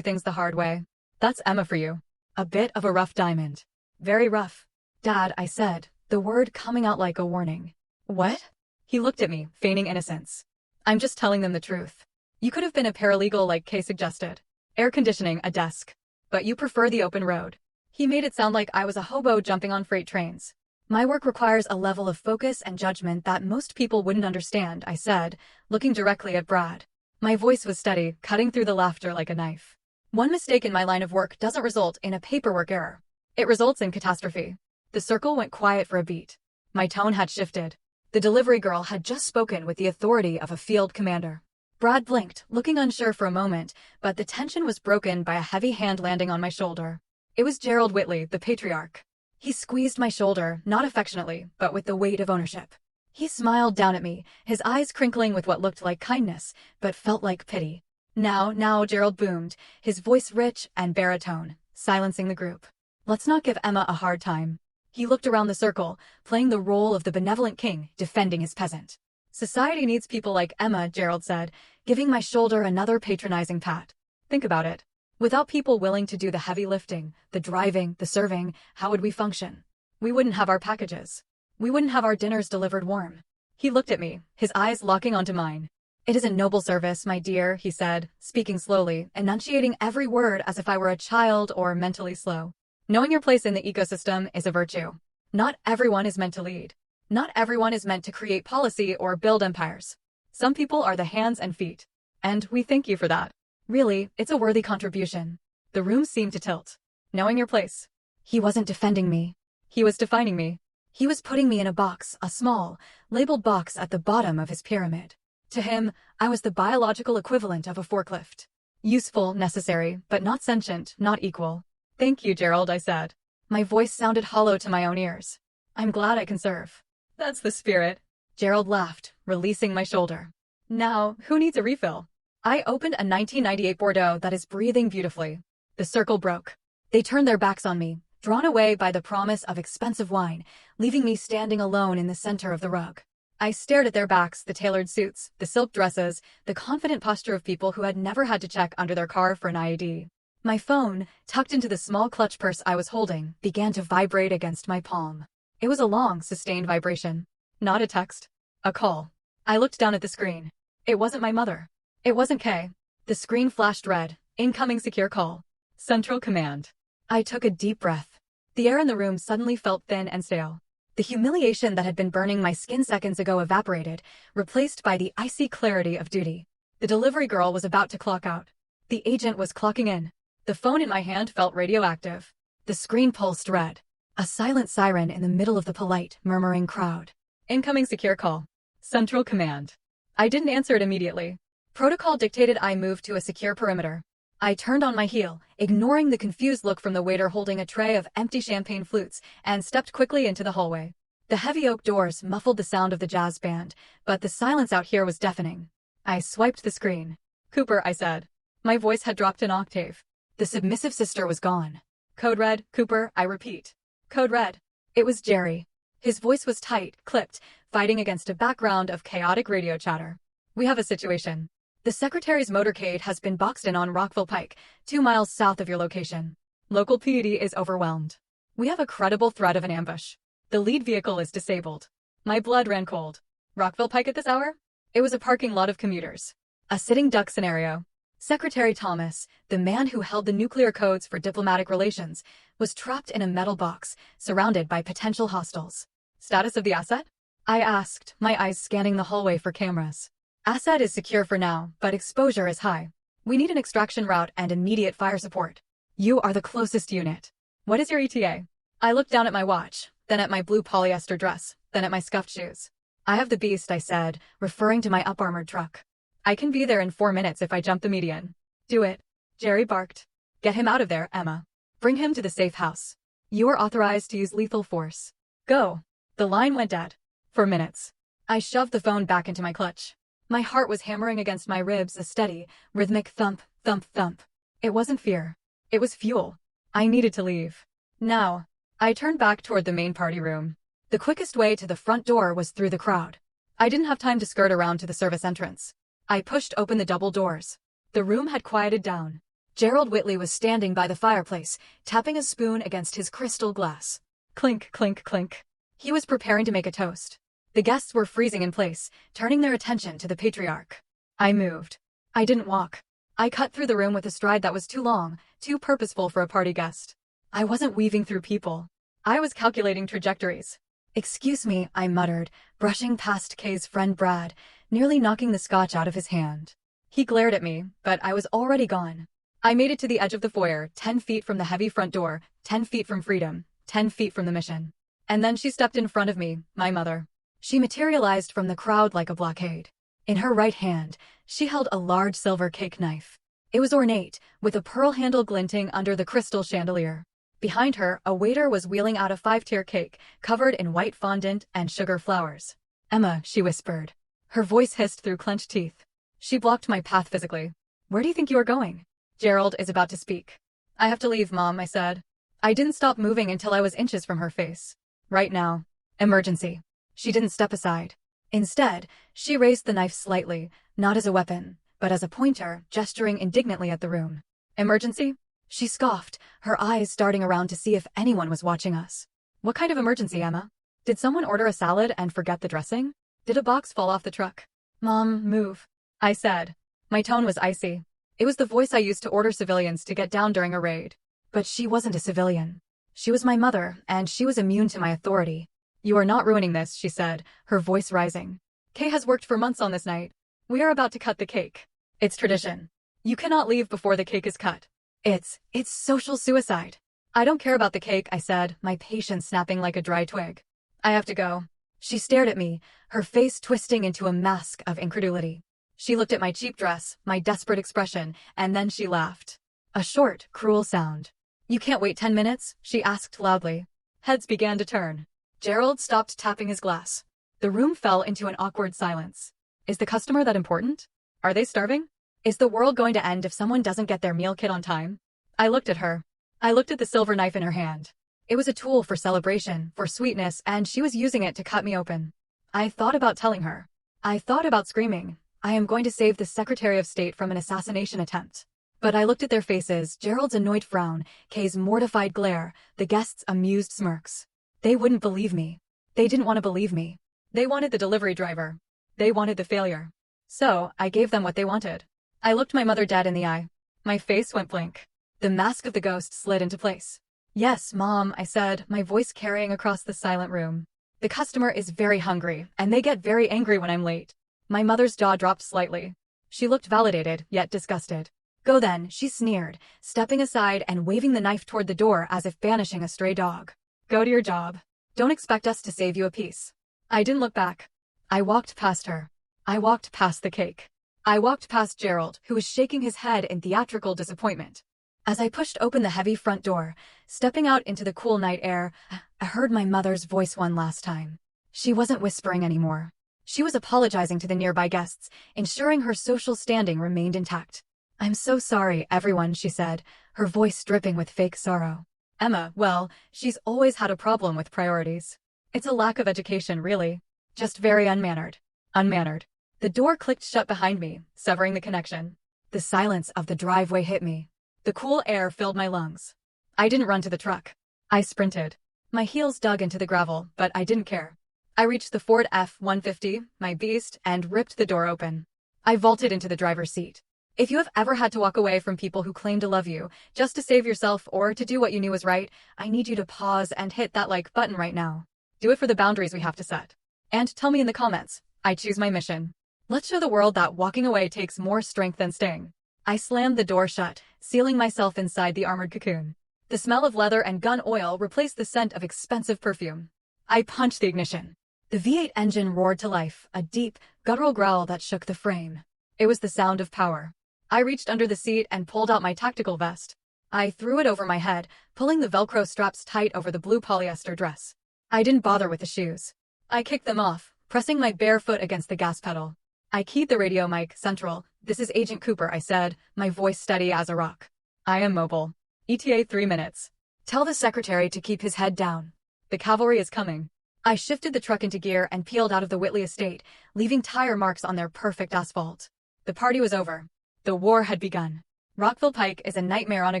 things the hard way. That's Emma for you. A bit of a rough diamond. Very rough. Dad, I said, the word coming out like a warning. What? He looked at me, feigning innocence. I'm just telling them the truth. You could have been a paralegal like Kay suggested. Air conditioning, a desk. But you prefer the open road. He made it sound like I was a hobo jumping on freight trains. My work requires a level of focus and judgment that most people wouldn't understand, I said, looking directly at Brad. My voice was steady, cutting through the laughter like a knife. One mistake in my line of work doesn't result in a paperwork error. It results in catastrophe. The circle went quiet for a beat. My tone had shifted. The delivery girl had just spoken with the authority of a field commander. Brad blinked, looking unsure for a moment, but the tension was broken by a heavy hand landing on my shoulder. It was Gerald Whitley, the patriarch. He squeezed my shoulder, not affectionately, but with the weight of ownership. He smiled down at me, his eyes crinkling with what looked like kindness, but felt like pity. Now, Gerald boomed, his voice rich and baritone, silencing the group. Let's not give Emma a hard time. He looked around the circle, playing the role of the benevolent king, defending his peasant. Society needs people like Emma, Gerald said, giving my shoulder another patronizing pat. Think about it. Without people willing to do the heavy lifting, the driving, the serving, how would we function? We wouldn't have our packages. We wouldn't have our dinners delivered warm. He looked at me, his eyes locking onto mine. It is a noble service, my dear, he said, speaking slowly, enunciating every word as if I were a child or mentally slow. Knowing your place in the ecosystem is a virtue. Not everyone is meant to lead. Not everyone is meant to create policy or build empires. Some people are the hands and feet. And we thank you for that. Really, it's a worthy contribution. The room seemed to tilt. Knowing your place. He wasn't defending me. He was defining me. He was putting me in a box, a small, labeled box at the bottom of his pyramid. To him, I was the biological equivalent of a forklift. Useful, necessary, but not sentient, not equal. Thank you, Gerald, I said. My voice sounded hollow to my own ears. I'm glad I can serve. That's the spirit. Gerald laughed, releasing my shoulder. Now, who needs a refill? I opened a 1998 Bordeaux that is breathing beautifully. The circle broke. They turned their backs on me, drawn away by the promise of expensive wine, leaving me standing alone in the center of the rug. I stared at their backs, the tailored suits, the silk dresses, the confident posture of people who had never had to check under their car for an ID. My phone, tucked into the small clutch purse I was holding, began to vibrate against my palm. It was a long, sustained vibration. Not a text. A call. I looked down at the screen. It wasn't my mother. It wasn't Kay. The screen flashed red. Incoming secure call. Central Command. I took a deep breath. The air in the room suddenly felt thin and stale. The humiliation that had been burning my skin seconds ago evaporated, replaced by the icy clarity of duty. The delivery girl was about to clock out. The agent was clocking in. The phone in my hand felt radioactive. The screen pulsed red. A silent siren in the middle of the polite, murmuring crowd. Incoming secure call. Central Command. I didn't answer it immediately. Protocol dictated I move to a secure perimeter. I turned on my heel, ignoring the confused look from the waiter holding a tray of empty champagne flutes, and stepped quickly into the hallway. The heavy oak doors muffled the sound of the jazz band, but the silence out here was deafening. I swiped the screen. Cooper, I said. My voice had dropped an octave. The submissive sister was gone. Code red, Cooper, I repeat. Code red. It was Jerry. His voice was tight, clipped, fighting against a background of chaotic radio chatter. We have a situation. The secretary's motorcade has been boxed in on Rockville Pike, 2 miles south of your location. Local PD is overwhelmed. We have a credible threat of an ambush. The lead vehicle is disabled. My blood ran cold. Rockville Pike at this hour? It was a parking lot of commuters. A sitting duck scenario. Secretary Thomas, the man who held the nuclear codes for diplomatic relations, was trapped in a metal box, surrounded by potential hostiles. Status of the asset? I asked, my eyes scanning the hallway for cameras. Asset is secure for now, but exposure is high. We need an extraction route and immediate fire support. You are the closest unit. What is your ETA? I looked down at my watch, then at my blue polyester dress, then at my scuffed shoes. I have the beast, I said, referring to my up-armored truck. I can be there in 4 minutes if I jump the median. Do it. Jerry barked. Get him out of there, Emma. Bring him to the safe house. You are authorized to use lethal force. Go. The line went dead. For minutes. I shoved the phone back into my clutch. My heart was hammering against my ribs, a steady, rhythmic thump, thump, thump. It wasn't fear. It was fuel. I needed to leave. Now. I turned back toward the main party room. The quickest way to the front door was through the crowd. I didn't have time to skirt around to the service entrance. I pushed open the double doors. The room had quieted down. Gerald Whitley was standing by the fireplace, tapping a spoon against his crystal glass. Clink, clink, clink. He was preparing to make a toast. The guests were freezing in place, turning their attention to the patriarch. I moved. I didn't walk. I cut through the room with a stride that was too long, too purposeful for a party guest. I wasn't weaving through people. I was calculating trajectories. Excuse me, I muttered, brushing past Kay's friend Brad, nearly knocking the scotch out of his hand. He glared at me, but I was already gone. I made it to the edge of the foyer, 10 feet from the heavy front door, 10 feet from freedom, 10 feet from the mission. And then she stepped in front of me, my mother. She materialized from the crowd like a blockade. In her right hand, she held a large silver cake knife. It was ornate, with a pearl handle glinting under the crystal chandelier. Behind her, a waiter was wheeling out a 5-tier cake, covered in white fondant and sugar flowers. Emma, she whispered. Her voice hissed through clenched teeth. She blocked my path physically. Where do you think you are going? Gerald is about to speak. I have to leave, Mom, I said. I didn't stop moving until I was inches from her face. Right now. Emergency. She didn't step aside. Instead, she raised the knife slightly, not as a weapon, but as a pointer, gesturing indignantly at the room. Emergency? She scoffed, her eyes darting around to see if anyone was watching us. What kind of emergency, Emma? Did someone order a salad and forget the dressing? Did a box fall off the truck? Mom, move. I said. My tone was icy. It was the voice I used to order civilians to get down during a raid. But she wasn't a civilian. She was my mother, and she was immune to my authority. You are not ruining this, she said, her voice rising. Kay has worked for months on this night. We are about to cut the cake. It's tradition. You cannot leave before the cake is cut. It's social suicide. I don't care about the cake, I said, my patience snapping like a dry twig. I have to go. She stared at me, her face twisting into a mask of incredulity. She looked at my cheap dress, my desperate expression, and then she laughed. A short, cruel sound. You can't wait 10 minutes? She asked loudly. Heads began to turn. Gerald stopped tapping his glass. The room fell into an awkward silence. Is the customer that important? Are they starving? Is the world going to end if someone doesn't get their meal kit on time? I looked at her. I looked at the silver knife in her hand. It was a tool for celebration, for sweetness, and she was using it to cut me open. I thought about telling her. I thought about screaming. I am going to save the Secretary of State from an assassination attempt. But I looked at their faces, Gerald's annoyed frown, Kay's mortified glare, the guests' amused smirks. They wouldn't believe me. They didn't want to believe me. They wanted the delivery driver. They wanted the failure. So, I gave them what they wanted. I looked my mother dead in the eye. My face went blank. The mask of the ghost slid into place. Yes, Mom, I said, my voice carrying across the silent room. The customer is very hungry, and they get very angry when I'm late. My mother's jaw dropped slightly. She looked validated, yet disgusted. Go then, she sneered, stepping aside and waving the knife toward the door as if banishing a stray dog. Go to your job. Don't expect us to save you a piece. I didn't look back. I walked past her. I walked past the cake. I walked past Gerald, who was shaking his head in theatrical disappointment. As I pushed open the heavy front door, stepping out into the cool night air, I heard my mother's voice one last time. She wasn't whispering anymore. She was apologizing to the nearby guests, ensuring her social standing remained intact. I'm so sorry, everyone, she said, her voice dripping with fake sorrow. Emma, well, she's always had a problem with priorities. It's a lack of education, really. Just very unmannered. Unmannered. The door clicked shut behind me, severing the connection. The silence of the driveway hit me. The cool air filled my lungs. I didn't run to the truck. I sprinted. My heels dug into the gravel, but I didn't care. I reached the Ford F-150, my beast, and ripped the door open. I vaulted into the driver's seat. If you have ever had to walk away from people who claim to love you, just to save yourself or to do what you knew was right, I need you to pause and hit that like button right now. Do it for the boundaries we have to set. And tell me in the comments, I choose my mission. Let's show the world that walking away takes more strength than staying. I slammed the door shut, sealing myself inside the armored cocoon. The smell of leather and gun oil replaced the scent of expensive perfume. I punched the ignition. The V8 engine roared to life, a deep, guttural growl that shook the frame. It was the sound of power. I reached under the seat and pulled out my tactical vest. I threw it over my head, pulling the Velcro straps tight over the blue polyester dress. I didn't bother with the shoes. I kicked them off, pressing my bare foot against the gas pedal. I keyed the radio mic, Central. "This is Agent Cooper," I said, my voice steady as a rock. "I am mobile. ETA 3 minutes. Tell the secretary to keep his head down. The cavalry is coming." I shifted the truck into gear and peeled out of the Whitley estate, leaving tire marks on their perfect asphalt. The party was over. The war had begun. Rockville Pike is a nightmare on a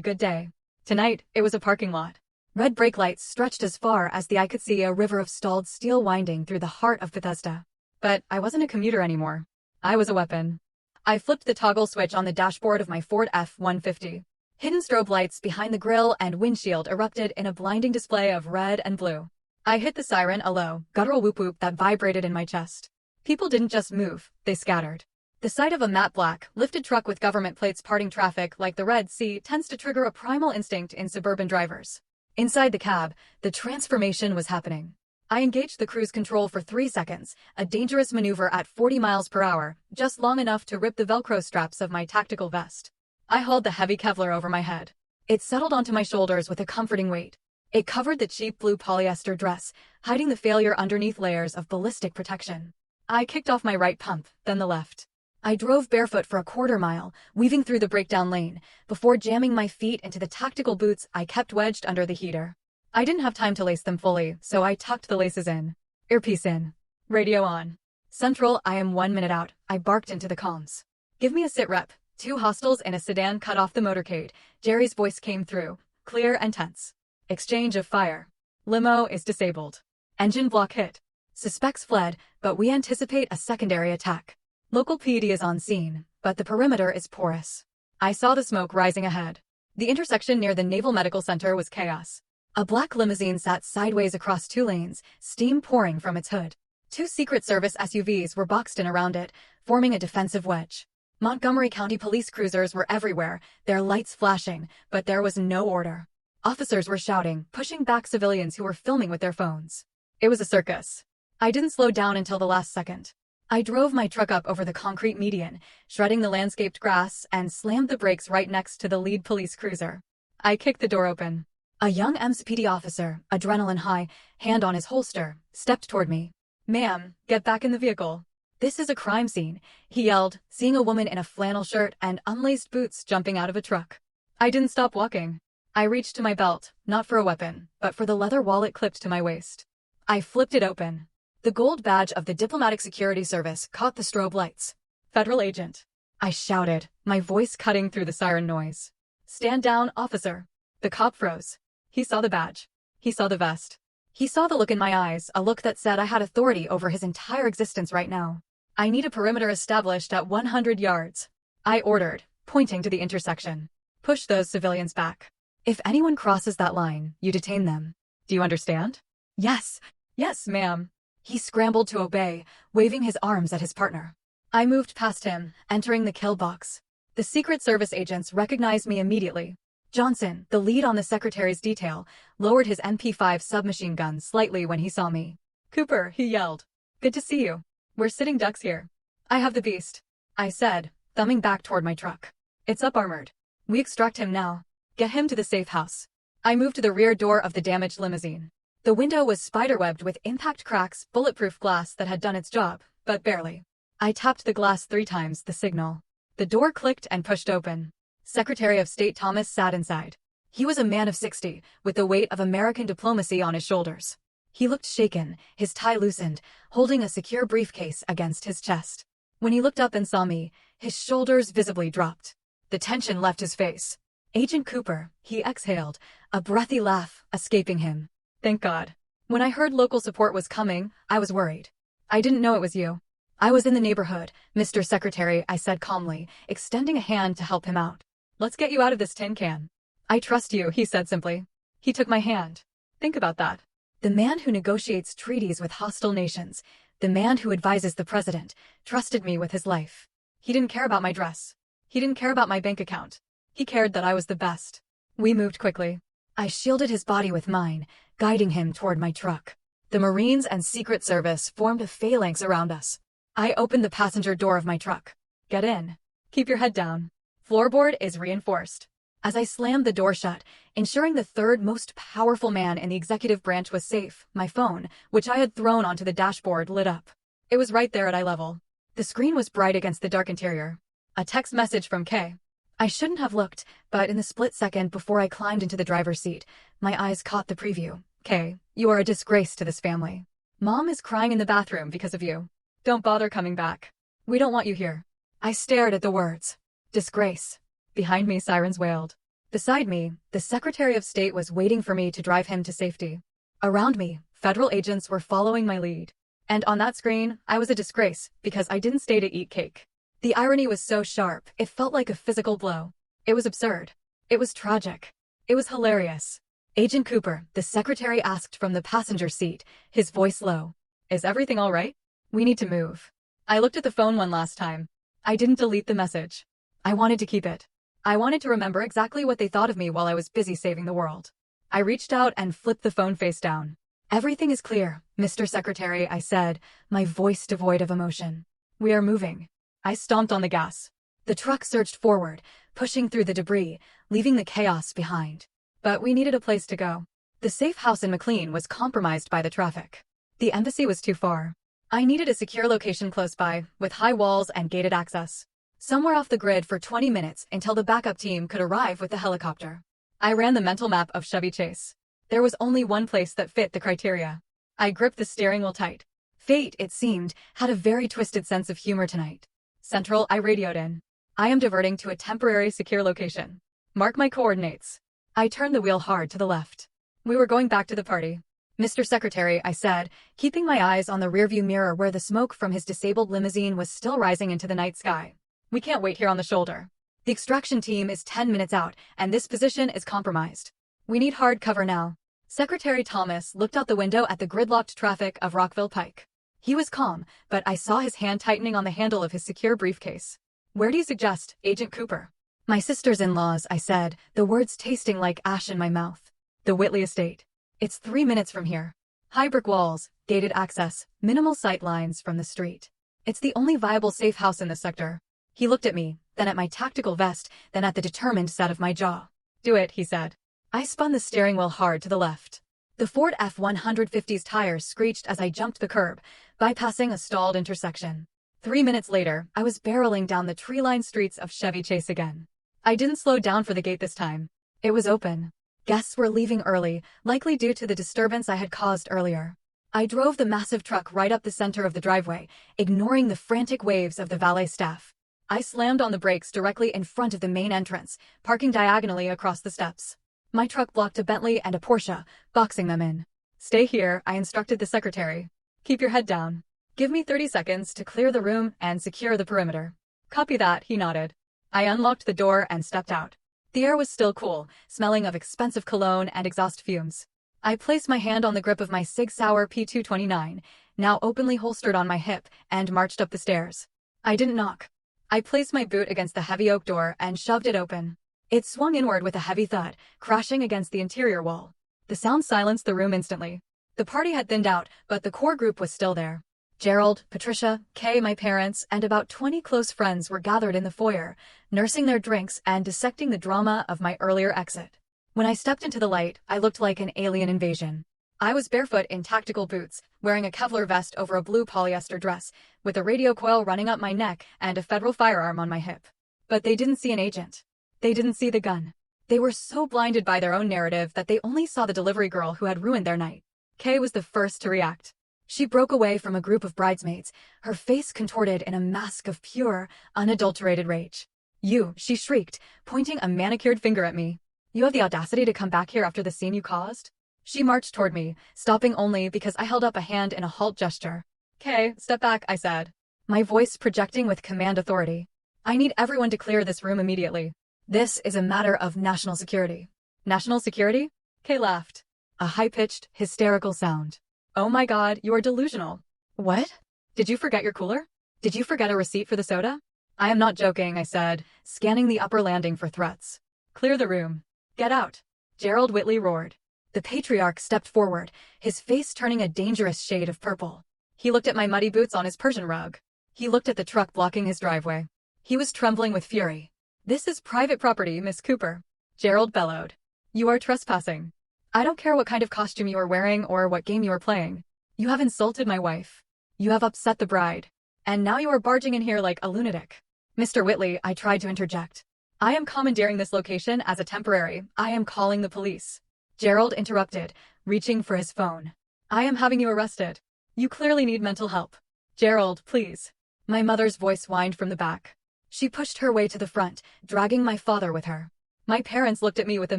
good day. Tonight, it was a parking lot. Red brake lights stretched as far as the eye could see, a river of stalled steel winding through the heart of Bethesda. But I wasn't a commuter anymore. I was a weapon. I flipped the toggle switch on the dashboard of my Ford F-150. Hidden strobe lights behind the grille and windshield erupted in a blinding display of red and blue. I hit the siren, a low, guttural whoop-whoop that vibrated in my chest. People didn't just move, they scattered. The sight of a matte black, lifted truck with government plates parting traffic like the Red Sea tends to trigger a primal instinct in suburban drivers. Inside the cab, the transformation was happening. I engaged the cruise control for 3 seconds, a dangerous maneuver at 40 miles per hour, just long enough to rip the Velcro straps of my tactical vest. I hauled the heavy Kevlar over my head. It settled onto my shoulders with a comforting weight. It covered the cheap blue polyester dress, hiding the failure underneath layers of ballistic protection. I kicked off my right pump, then the left. I drove barefoot for a quarter mile, weaving through the breakdown lane, before jamming my feet into the tactical boots I kept wedged under the heater. I didn't have time to lace them fully, so I tucked the laces in. Earpiece in. Radio on. "Central, I am 1 minute out," I barked into the comms. "Give me a sit rep." 2 hostiles in a sedan cut off the motorcade. Jerry's voice came through, clear and tense. "Exchange of fire. Limo is disabled. Engine block hit. Suspects fled, but we anticipate a secondary attack. Local PD is on scene, but the perimeter is porous." I saw the smoke rising ahead. The intersection near the Naval Medical Center was chaos. A black limousine sat sideways across 2 lanes, steam pouring from its hood. 2 Secret Service SUVs were boxed in around it, forming a defensive wedge. Montgomery County police cruisers were everywhere, their lights flashing, but there was no order. Officers were shouting, pushing back civilians who were filming with their phones. It was a circus. I didn't slow down until the last second. I drove my truck up over the concrete median, shredding the landscaped grass, and slammed the brakes right next to the lead police cruiser. I kicked the door open. A young MSPD officer, adrenaline high, hand on his holster, stepped toward me. "Ma'am, get back in the vehicle. This is a crime scene," he yelled, seeing a woman in a flannel shirt and unlaced boots jumping out of a truck. I didn't stop walking. I reached to my belt, not for a weapon, but for the leather wallet clipped to my waist. I flipped it open. The gold badge of the Diplomatic Security Service caught the strobe lights. "Federal agent," I shouted, my voice cutting through the siren noise. "Stand down, officer." The cop froze. He saw the badge. He saw the vest. He saw the look in my eyes, a look that said I had authority over his entire existence right now. "I need a perimeter established at 100 yards. I ordered, pointing to the intersection. "Push those civilians back. If anyone crosses that line, you detain them. Do you understand?" "Yes. Yes, ma'am." He scrambled to obey, waving his arms at his partner. I moved past him, entering the kill box. The Secret Service agents recognized me immediately. Johnson, the lead on the secretary's detail, lowered his MP5 submachine gun slightly when he saw me. "Cooper," he yelled. "Good to see you. We're sitting ducks here." "I have the beast," I said, thumbing back toward my truck. "It's up armored. We extract him now. Get him to the safe house." I moved to the rear door of the damaged limousine. The window was spiderwebbed with impact cracks, bulletproof glass that had done its job, but barely. I tapped the glass 3 times, the signal. The door clicked and pushed open. Secretary of State Thomas sat inside. He was a man of 60, with the weight of American diplomacy on his shoulders. He looked shaken, his tie loosened, holding a secure briefcase against his chest. When he looked up and saw me, his shoulders visibly dropped. The tension left his face. "Agent Cooper," he exhaled, a breathy laugh escaping him. "Thank God. When I heard local support was coming, I was worried. I didn't know it was you." "I was in the neighborhood, Mr. Secretary," I said calmly, extending a hand to help him out. "Let's get you out of this tin can." "I trust you," he said simply. He took my hand. "Think about that. The man who negotiates treaties with hostile nations, the man who advises the president, trusted me with his life. He didn't care about my dress. He didn't care about my bank account. He cared that I was the best." We moved quickly. I shielded his body with mine, guiding him toward my truck. The Marines and Secret Service formed a phalanx around us. I opened the passenger door of my truck. Get in. Keep your head down. Floorboard is reinforced. As I slammed the door shut, ensuring the third most powerful man in the executive branch was safe, my phone, which I had thrown onto the dashboard, lit up. It was right there at eye level. The screen was bright against the dark interior. A text message from Kay. I shouldn't have looked, but in the split second before I climbed into the driver's seat, my eyes caught the preview. Kay, you are a disgrace to this family. Mom is crying in the bathroom because of you. Don't bother coming back. We don't want you here. I stared at the words. Disgrace. Behind me, sirens wailed. Beside me, the Secretary of State was waiting for me to drive him to safety. Around me, federal agents were following my lead. And on that screen, I was a disgrace because I didn't stay to eat cake. The irony was so sharp, it felt like a physical blow. It was absurd. It was tragic. It was hilarious. Agent Cooper, the secretary asked from the passenger seat, his voice low. Is everything all right? We need to move. I looked at the phone one last time. I didn't delete the message. I wanted to keep it. I wanted to remember exactly what they thought of me while I was busy saving the world. I reached out and flipped the phone face down. Everything is clear, Mr. Secretary, I said, my voice devoid of emotion. We are moving. I stomped on the gas. The truck surged forward, pushing through the debris, leaving the chaos behind. But we needed a place to go. The safe house in McLean was compromised by the traffic. The embassy was too far. I needed a secure location close by, with high walls and gated access. Somewhere off the grid for 20 minutes until the backup team could arrive with the helicopter. I ran the mental map of Chevy Chase. There was only one place that fit the criteria. I gripped the steering wheel tight. Fate, it seemed, had a very twisted sense of humor tonight. Central, I radioed in. I am diverting to a temporary secure location. Mark my coordinates. I turned the wheel hard to the left. We were going back to the party. Mr. Secretary, I said, keeping my eyes on the rearview mirror where the smoke from his disabled limousine was still rising into the night sky. We can't wait here on the shoulder. The extraction team is 10 minutes out, and this position is compromised. We need hard cover now. Secretary Thomas looked out the window at the gridlocked traffic of Rockville Pike. He was calm, but I saw his hand tightening on the handle of his secure briefcase. Where do you suggest, Agent Cooper? My sisters-in-laws, I said, the words tasting like ash in my mouth. The Whitley estate. It's 3 minutes from here. High brick walls, gated access, minimal sight lines from the street. It's the only viable safe house in the sector. He looked at me, then at my tactical vest, then at the determined set of my jaw. Do it, he said. I spun the steering wheel hard to the left. The Ford F-150's tires screeched as I jumped the curb, bypassing a stalled intersection. 3 minutes later, I was barreling down the tree-lined streets of Chevy Chase again. I didn't slow down for the gate this time. It was open. Guests were leaving early, likely due to the disturbance I had caused earlier. I drove the massive truck right up the center of the driveway, ignoring the frantic waves of the valet staff. I slammed on the brakes directly in front of the main entrance, parking diagonally across the steps. My truck blocked a Bentley and a Porsche, boxing them in. Stay here, I instructed the secretary. Keep your head down. Give me 30 seconds to clear the room and secure the perimeter. Copy that, he nodded. I unlocked the door and stepped out. The air was still cool, smelling of expensive cologne and exhaust fumes. I placed my hand on the grip of my Sig Sauer P229, now openly holstered on my hip, and marched up the stairs. I didn't knock. I placed my boot against the heavy oak door and shoved it open. It swung inward with a heavy thud, crashing against the interior wall. The sound silenced the room instantly. The party had thinned out, but the core group was still there. Gerald, Patricia, Kay, my parents, and about 20 close friends were gathered in the foyer, nursing their drinks and dissecting the drama of my earlier exit. When I stepped into the light, I looked like an alien invasion. I was barefoot in tactical boots, wearing a Kevlar vest over a blue polyester dress, with a radio coil running up my neck and a federal firearm on my hip. But they didn't see an agent. They didn't see the gun. They were so blinded by their own narrative that they only saw the delivery girl who had ruined their night. Kay was the first to react. She broke away from a group of bridesmaids, her face contorted in a mask of pure, unadulterated rage. You, she shrieked, pointing a manicured finger at me. You have the audacity to come back here after the scene you caused? She marched toward me, stopping only because I held up a hand in a halt gesture. Kay, step back, I said, my voice projecting with command authority. I need everyone to clear this room immediately. This is a matter of national security. National security? Kay laughed. A high-pitched, hysterical sound. Oh my God, you are delusional. What? Did you forget your cooler? Did you forget a receipt for the soda? I am not joking, I said, scanning the upper landing for threats. Clear the room. Get out. Gerald Whitley roared. The patriarch stepped forward, his face turning a dangerous shade of purple. He looked at my muddy boots on his Persian rug. He looked at the truck blocking his driveway. He was trembling with fury. "This is private property, Miss Cooper," Gerald bellowed. "You are trespassing. I don't care what kind of costume you are wearing or what game you are playing. You have insulted my wife. You have upset the bride. And now you are barging in here like a lunatic." "Mr. Whitley," I tried to interject. "I am commandeering this location as a temporary. I am calling the police." Gerald interrupted, reaching for his phone. "I am having you arrested. You clearly need mental help." "Gerald, please." My mother's voice whined from the back. She pushed her way to the front, dragging my father with her. My parents looked at me with a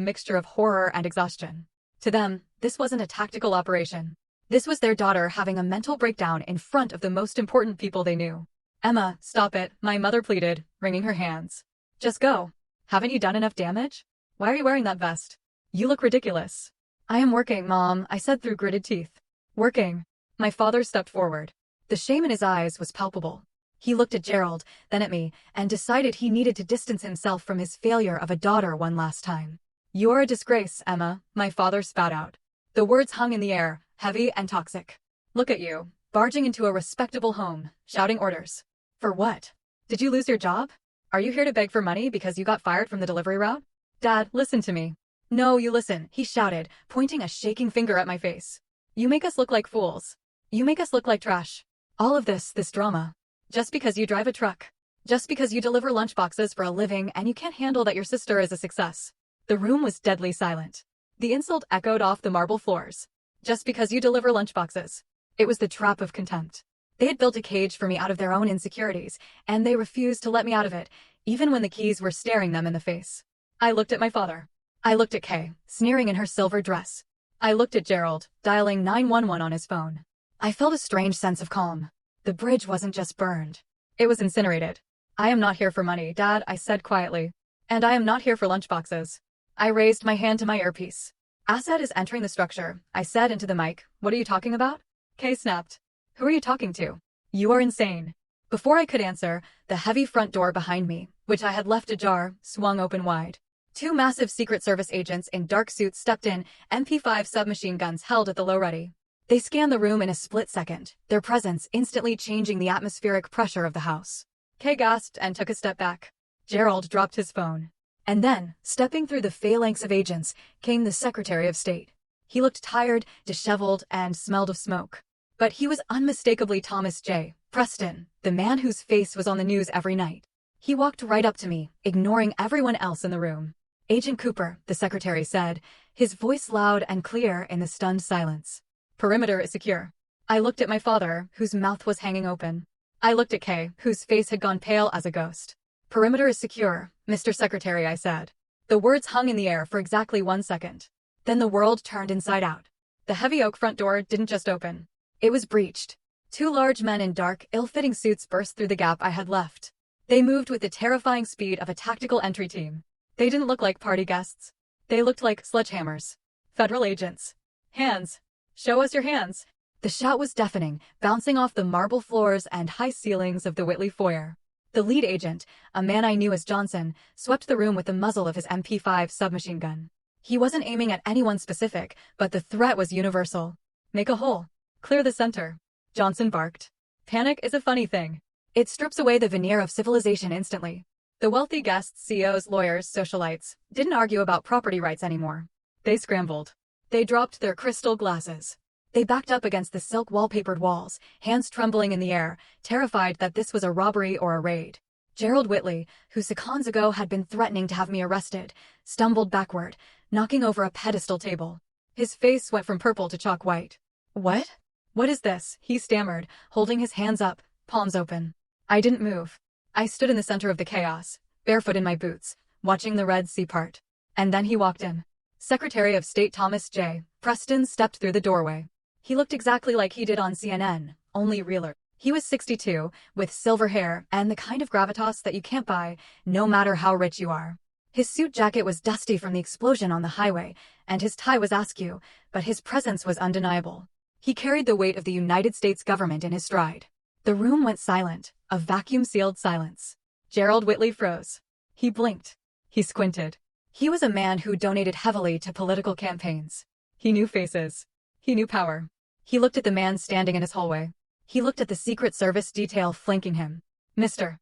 mixture of horror and exhaustion. To them, this wasn't a tactical operation. This was their daughter having a mental breakdown in front of the most important people they knew. "Emma, stop it," my mother pleaded, wringing her hands. "Just go. Haven't you done enough damage? Why are you wearing that vest? You look ridiculous." "I am working, Mom," I said through gritted teeth. "Working?" My father stepped forward. The shame in his eyes was palpable. He looked at Gerald, then at me, and decided he needed to distance himself from his failure of a daughter one last time. "You're a disgrace, Emma," my father spat out. The words hung in the air, heavy and toxic. "Look at you, barging into a respectable home, shouting orders. For what? Did you lose your job? Are you here to beg for money because you got fired from the delivery route? Dad, listen to me." "No, you listen," he shouted, pointing a shaking finger at my face. "You make us look like fools. You make us look like trash. All of this drama. Just because you drive a truck. Just because you deliver lunchboxes for a living and you can't handle that your sister is a success." The room was deadly silent. The insult echoed off the marble floors. "Just because you deliver lunchboxes." It was the trap of contempt. They had built a cage for me out of their own insecurities, and they refused to let me out of it, even when the keys were staring them in the face. I looked at my father. I looked at Kay, sneering in her silver dress. I looked at Gerald, dialing 911 on his phone. I felt a strange sense of calm. The bridge wasn't just burned. It was incinerated. "I am not here for money, Dad," I said quietly. "And I am not here for lunchboxes." I raised my hand to my earpiece. "Assad is entering the structure," I said into the mic. "What are you talking about?" Kay snapped. "Who are you talking to? You are insane." Before I could answer, the heavy front door behind me, which I had left ajar, swung open wide. Two massive Secret Service agents in dark suits stepped in, MP5 submachine guns held at the low ready. They scanned the room in a split second, their presence instantly changing the atmospheric pressure of the house. Kay gasped and took a step back. Gerald dropped his phone. And then, stepping through the phalanx of agents, came the Secretary of State. He looked tired, disheveled, and smelled of smoke. But he was unmistakably Thomas J. Preston, the man whose face was on the news every night. He walked right up to me, ignoring everyone else in the room. "Agent Cooper," the secretary said, his voice loud and clear in the stunned silence. "Perimeter is secure." I looked at my father, whose mouth was hanging open. I looked at Kay, whose face had gone pale as a ghost. "Perimeter is secure, Mr. Secretary," I said. The words hung in the air for exactly 1 second. Then the world turned inside out. The heavy oak front door didn't just open. It was breached. Two large men in dark, ill-fitting suits burst through the gap I had left. They moved with the terrifying speed of a tactical entry team. They didn't look like party guests. They looked like sledgehammers. Federal agents. "Hands! Show us your hands!" The shout was deafening, bouncing off the marble floors and high ceilings of the Whitley foyer. The lead agent, a man I knew as Johnson, swept the room with the muzzle of his MP5 submachine gun. He wasn't aiming at anyone specific, but the threat was universal. "Make a hole. Clear the center," Johnson barked. Panic is a funny thing. It strips away the veneer of civilization instantly. The wealthy guests, CEOs, lawyers, socialites, didn't argue about property rights anymore. They scrambled. They dropped their crystal glasses. They backed up against the silk wallpapered walls, hands trembling in the air, terrified that this was a robbery or a raid. Gerald Whitley, who seconds ago had been threatening to have me arrested, stumbled backward, knocking over a pedestal table. His face went from purple to chalk white. "What? What is this?" he stammered, holding his hands up, palms open. I didn't move. I stood in the center of the chaos, barefoot in my boots, watching the Red Sea part. And then he walked in. Secretary of State Thomas J. Preston stepped through the doorway. He looked exactly like he did on CNN, only realer. He was 62, with silver hair and the kind of gravitas that you can't buy, no matter how rich you are. His suit jacket was dusty from the explosion on the highway, and his tie was askew, but his presence was undeniable. He carried the weight of the United States government in his stride. The room went silent, a vacuum-sealed silence. Gerald Whitley froze. He blinked. He squinted. He was a man who donated heavily to political campaigns. He knew faces. He knew power. He looked at the man standing in his hallway. He looked at the Secret Service detail flanking him. Mr.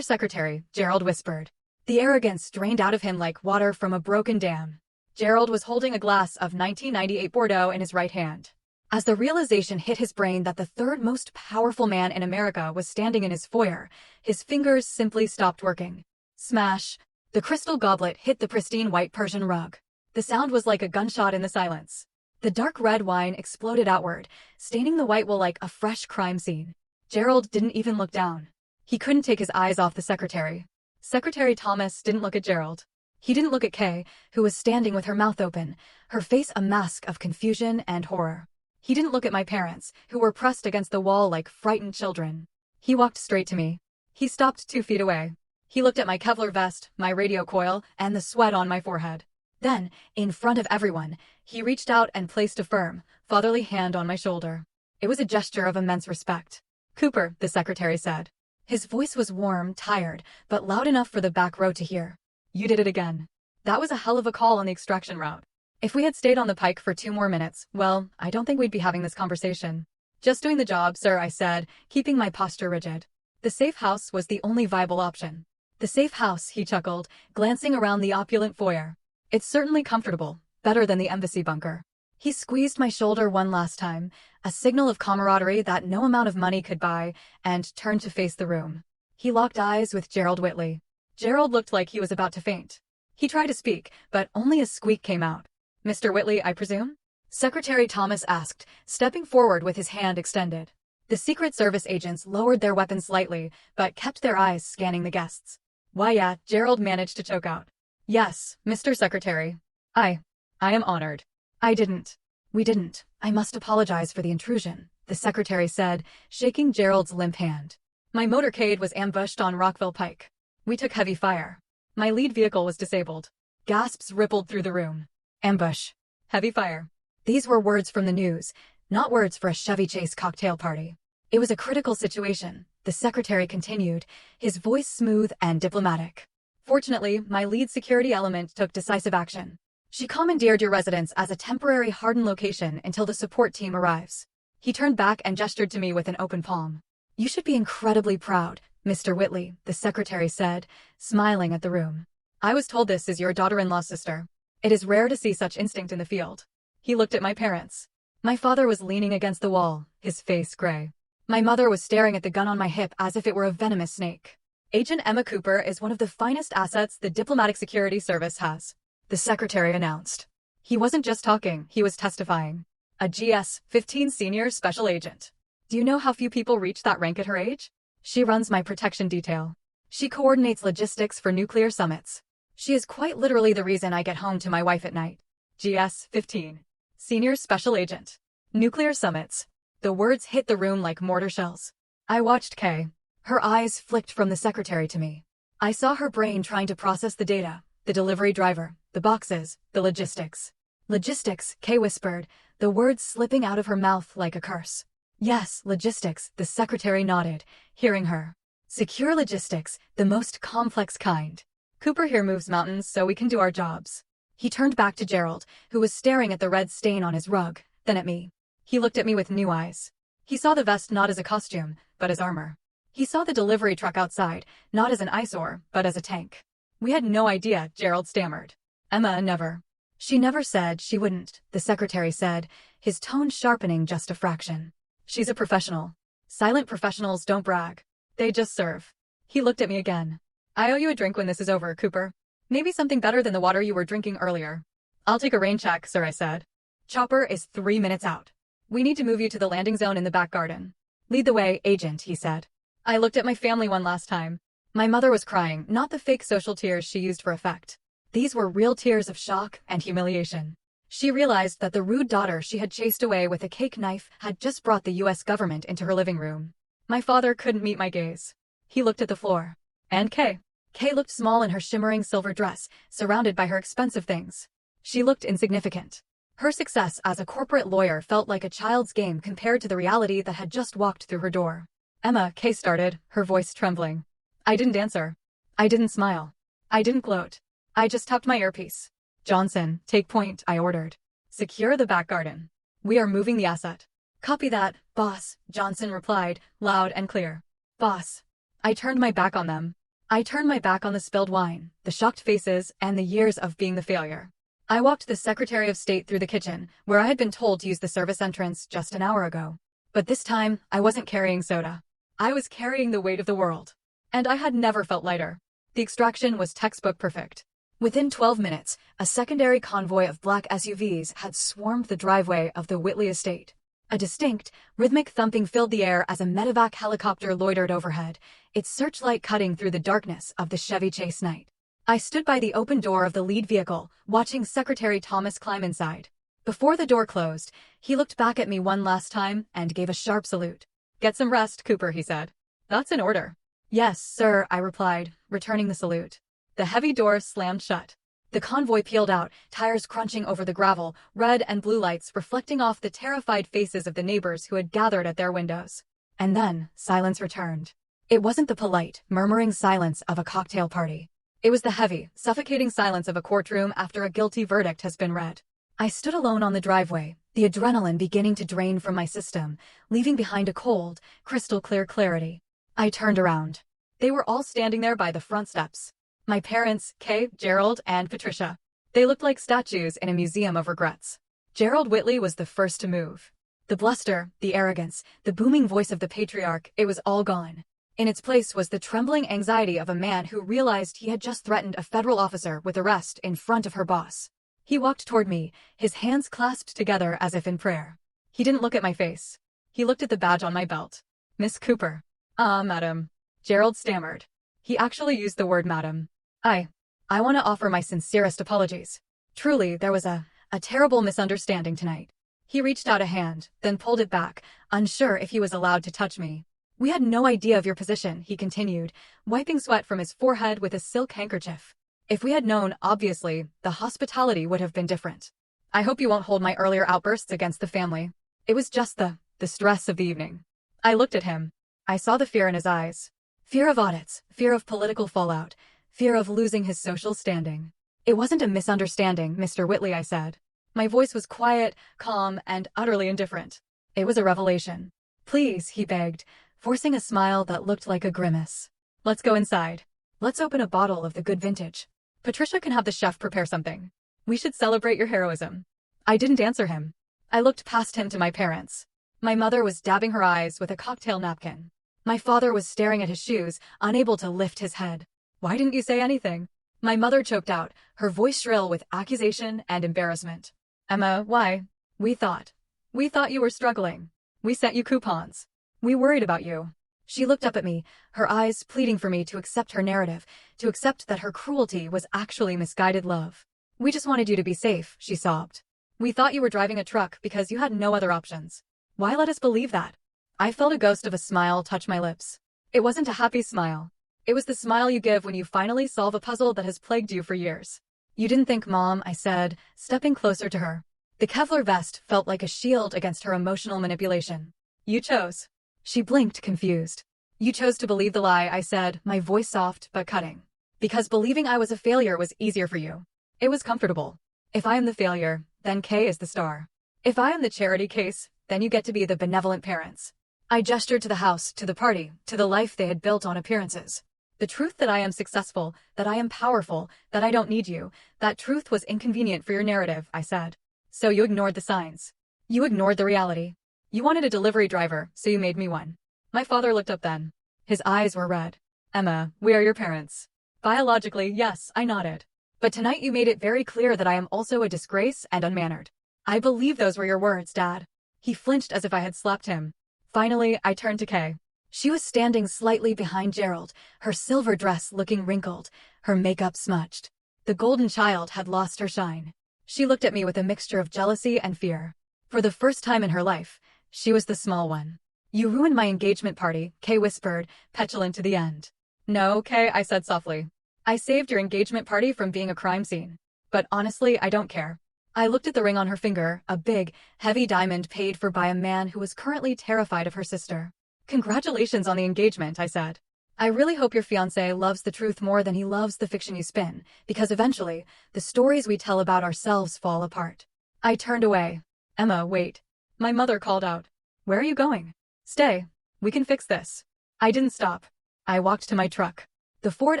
Secretary, Gerald whispered. The arrogance drained out of him like water from a broken dam. Gerald was holding a glass of 1998 Bordeaux in his right hand. As the realization hit his brain that the third most powerful man in America was standing in his foyer, his fingers simply stopped working. Smash! The crystal goblet hit the pristine white Persian rug. The sound was like a gunshot in the silence. The dark red wine exploded outward, staining the white wool like a fresh crime scene. Gerald didn't even look down. He couldn't take his eyes off the secretary. Secretary Thomas didn't look at Gerald. He didn't look at Kay, who was standing with her mouth open, her face a mask of confusion and horror. He didn't look at my parents, who were pressed against the wall like frightened children. He walked straight to me. He stopped 2 feet away. He looked at my Kevlar vest, my radio coil, and the sweat on my forehead. Then, in front of everyone, he reached out and placed a firm, fatherly hand on my shoulder. It was a gesture of immense respect. Cooper, the secretary said. His voice was warm, tired, but loud enough for the back row to hear. You did it again. That was a hell of a call on the extraction route. If we had stayed on the pike for 2 more minutes, well, I don't think we'd be having this conversation. Just doing the job, sir, I said, keeping my posture rigid. The safe house was the only viable option. The safe house, he chuckled, glancing around the opulent foyer. It's certainly comfortable, better than the embassy bunker. He squeezed my shoulder one last time, a signal of camaraderie that no amount of money could buy, and turned to face the room. He locked eyes with Gerald Whitley. Gerald looked like he was about to faint. He tried to speak, but only a squeak came out. Mr. Whitley, I presume? Secretary Thomas asked, stepping forward with his hand extended. The Secret Service agents lowered their weapons slightly, but kept their eyes scanning the guests. Why, yeah, Gerald managed to choke out. Yes, Mr. Secretary. I am honored. We didn't. I must apologize for the intrusion, the secretary said, shaking Gerald's limp hand. My motorcade was ambushed on Rockville Pike. We took heavy fire. My lead vehicle was disabled. Gasps rippled through the room. Ambush. Heavy fire. These were words from the news, not words for a Chevy Chase cocktail party. It was a critical situation, the secretary continued, his voice smooth and diplomatic. Fortunately, my lead security element took decisive action. She commandeered your residence as a temporary hardened location until the support team arrives. He turned back and gestured to me with an open palm. You should be incredibly proud, Mr. Whitley, the secretary said, smiling at the room. I was told this is your daughter-in-law's sister. It is rare to see such instinct in the field. He looked at my parents. My father was leaning against the wall, his face gray. My mother was staring at the gun on my hip as if it were a venomous snake. Agent Emma Cooper is one of the finest assets the Diplomatic Security Service has, the secretary announced. He wasn't just talking, he was testifying. A GS-15 senior special agent. Do you know how few people reach that rank at her age? She runs my protection detail. She coordinates logistics for nuclear summits. She is quite literally the reason I get home to my wife at night. GS-15. Senior Special Agent. Nuclear summits. The words hit the room like mortar shells. I watched Kay. Her eyes flicked from the secretary to me. I saw her brain trying to process the data, the delivery driver, the boxes, the logistics. Logistics, Kay whispered, the words slipping out of her mouth like a curse. Yes, logistics, the secretary nodded, hearing her. Secure logistics, the most complex kind. Cooper here moves mountains so we can do our jobs. He turned back to Gerald, who was staring at the red stain on his rug, then at me. He looked at me with new eyes. He saw the vest not as a costume, but as armor. He saw the delivery truck outside, not as an eyesore, but as a tank. We had no idea, Gerald stammered. Emma never. She never said she wouldn't, the secretary said, his tone sharpening just a fraction. She's a professional. Silent professionals don't brag. They just serve. He looked at me again. I owe you a drink when this is over, Cooper. Maybe something better than the water you were drinking earlier. I'll take a rain check, sir, I said. Chopper is 3 minutes out. We need to move you to the landing zone in the back garden. Lead the way, agent, he said. I looked at my family one last time. My mother was crying, not the fake social tears she used for effect. These were real tears of shock and humiliation. She realized that the rude daughter she had chased away with a cake knife had just brought the U.S. government into her living room. My father couldn't meet my gaze. He looked at the floor. And Kay. Kay looked small in her shimmering silver dress, surrounded by her expensive things. She looked insignificant. Her success as a corporate lawyer felt like a child's game compared to the reality that had just walked through her door. Emma, Kay started, her voice trembling. I didn't answer. I didn't smile. I didn't gloat. I just tapped my earpiece. Johnson, take point, I ordered. Secure the back garden. We are moving the asset. Copy that, boss, Johnson replied, loud and clear. Boss. I turned my back on them. I turned my back on the spilled wine, the shocked faces, and the years of being the failure. I walked the Secretary of State through the kitchen, where I had been told to use the service entrance just an hour ago. But this time, I wasn't carrying soda. I was carrying the weight of the world. And I had never felt lighter. The extraction was textbook perfect. Within 12 minutes, a secondary convoy of black SUVs had swarmed the driveway of the Whitley estate. A distinct, rhythmic thumping filled the air as a medevac helicopter loitered overhead, its searchlight cutting through the darkness of the Chevy Chase night. I stood by the open door of the lead vehicle, watching Secretary Thomas climb inside. Before the door closed, he looked back at me one last time and gave a sharp salute. Get some rest, Cooper, he said. That's an order. Yes, sir, I replied, returning the salute. The heavy door slammed shut. The convoy peeled out, tires crunching over the gravel, red and blue lights reflecting off the terrified faces of the neighbors who had gathered at their windows. And then, silence returned. It wasn't the polite, murmuring silence of a cocktail party. It was the heavy, suffocating silence of a courtroom after a guilty verdict has been read. I stood alone on the driveway, the adrenaline beginning to drain from my system, leaving behind a cold, crystal-clear clarity. I turned around. They were all standing there by the front steps. My parents, Kay, Gerald, and Patricia. They looked like statues in a museum of regrets. Gerald Whitley was the first to move. The bluster, the arrogance, the booming voice of the patriarch, it was all gone. In its place was the trembling anxiety of a man who realized he had just threatened a federal officer with arrest in front of her boss. He walked toward me, his hands clasped together as if in prayer. He didn't look at my face. He looked at the badge on my belt. Miss Cooper. Madam. Gerald stammered. He actually used the word madam. I want to offer my sincerest apologies. Truly, there was a terrible misunderstanding tonight. He reached out a hand, then pulled it back, unsure if he was allowed to touch me. We had no idea of your position, he continued, wiping sweat from his forehead with a silk handkerchief. If we had known, obviously, the hospitality would have been different. I hope you won't hold my earlier outbursts against the family. It was just the stress of the evening. I looked at him. I saw the fear in his eyes. Fear of audits, fear of political fallout, fear of losing his social standing. It wasn't a misunderstanding, Mr. Whitley, I said. My voice was quiet, calm, and utterly indifferent. It was a revelation. Please, he begged, forcing a smile that looked like a grimace. Let's go inside. Let's open a bottle of the good vintage. Patricia can have the chef prepare something. We should celebrate your heroism. I didn't answer him. I looked past him to my parents. My mother was dabbing her eyes with a cocktail napkin. My father was staring at his shoes, unable to lift his head. Why didn't you say anything? My mother choked out, her voice shrill with accusation and embarrassment. Emma, why? We thought you were struggling. We sent you coupons. We worried about you. She looked up at me, her eyes pleading for me to accept her narrative, to accept that her cruelty was actually misguided love. We just wanted you to be safe, she sobbed. We thought you were driving a truck because you had no other options. Why let us believe that? I felt a ghost of a smile touch my lips. It wasn't a happy smile. It was the smile you give when you finally solve a puzzle that has plagued you for years. You didn't think, Mom, I said, stepping closer to her. The Kevlar vest felt like a shield against her emotional manipulation. You chose. She blinked, confused. You chose to believe the lie, I said, my voice soft but cutting. Because believing I was a failure was easier for you. It was comfortable. If I am the failure, then Kay is the star. If I am the charity case, then you get to be the benevolent parents. I gestured to the house, to the party, to the life they had built on appearances. The truth that I am successful, that I am powerful, that I don't need you, that truth was inconvenient for your narrative, I said. So you ignored the signs. You ignored the reality. You wanted a delivery driver, so you made me one. My father looked up then. His eyes were red. Emma, we are your parents. Biologically, yes, I nodded. But tonight you made it very clear that I am also a disgrace and unmannered. I believe those were your words, Dad. He flinched as if I had slapped him. Finally, I turned to Kay. She was standing slightly behind Gerald, her silver dress looking wrinkled, her makeup smudged. The golden child had lost her shine. She looked at me with a mixture of jealousy and fear. For the first time in her life, she was the small one. You ruined my engagement party, Kay whispered, petulant to the end. No, Kay, I said softly. I saved your engagement party from being a crime scene. But honestly, I don't care. I looked at the ring on her finger, a big, heavy diamond paid for by a man who was currently terrified of her sister. Congratulations on the engagement, I said. I really hope your fiancé loves the truth more than he loves the fiction you spin, because eventually, the stories we tell about ourselves fall apart. I turned away. Emma, wait. My mother called out. Where are you going? Stay. We can fix this. I didn't stop. I walked to my truck. The Ford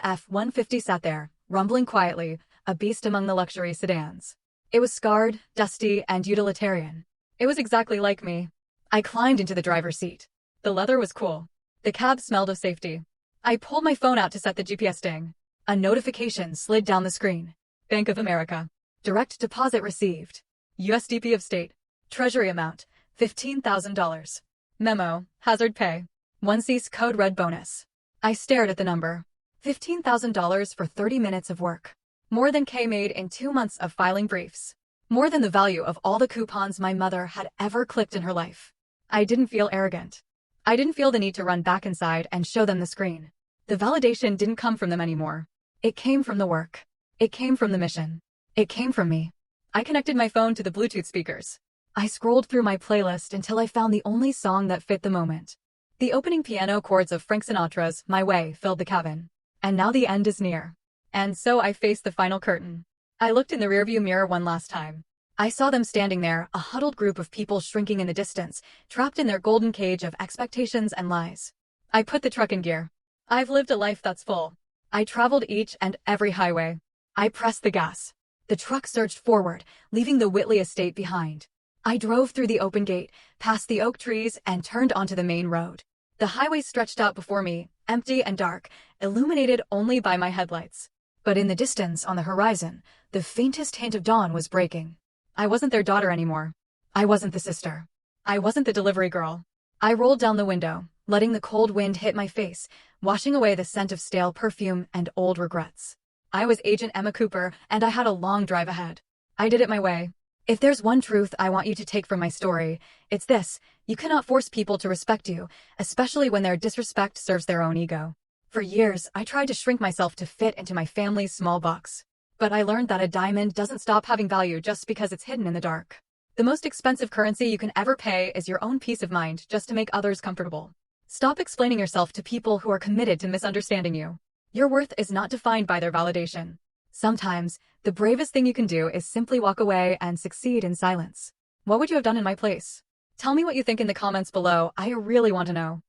F-150 sat there, rumbling quietly, a beast among the luxury sedans. It was scarred, dusty, and utilitarian. It was exactly like me. I climbed into the driver's seat. The leather was cool. The cab smelled of safety. I pulled my phone out to set the GPS ding. A notification slid down the screen. Bank of America. Direct deposit received. USDP of state. Treasury amount, $15,000. Memo, hazard pay. 1C's code red bonus. I stared at the number. $15,000 for 30 minutes of work. More than Kay made in 2 months of filing briefs. More than the value of all the coupons my mother had ever clipped in her life. I didn't feel arrogant. I didn't feel the need to run back inside and show them the screen. The validation didn't come from them anymore. It came from the work. It came from the mission. It came from me. I connected my phone to the Bluetooth speakers. I scrolled through my playlist until I found the only song that fit the moment. The opening piano chords of Frank Sinatra's My Way filled the cabin. And now the end is near. And so I faced the final curtain. I looked in the rearview mirror one last time. I saw them standing there, a huddled group of people shrinking in the distance, trapped in their golden cage of expectations and lies. I put the truck in gear. I've lived a life that's full. I traveled each and every highway. I pressed the gas. The truck surged forward, leaving the Whitley estate behind. I drove through the open gate, past the oak trees, and turned onto the main road. The highway stretched out before me, empty and dark, illuminated only by my headlights. But in the distance, on the horizon, the faintest hint of dawn was breaking. I wasn't their daughter anymore. I wasn't the sister. I wasn't the delivery girl. I rolled down the window, letting the cold wind hit my face, washing away the scent of stale perfume and old regrets. I was Agent Emma Cooper, and I had a long drive ahead. I did it my way. If there's one truth I want you to take from my story, it's this: you cannot force people to respect you, especially when their disrespect serves their own ego. For years, I tried to shrink myself to fit into my family's small box. But I learned that a diamond doesn't stop having value just because it's hidden in the dark. The most expensive currency you can ever pay is your own peace of mind just to make others comfortable. Stop explaining yourself to people who are committed to misunderstanding you. Your worth is not defined by their validation. Sometimes, the bravest thing you can do is simply walk away and succeed in silence. What would you have done in my place? Tell me what you think in the comments below. I really want to know.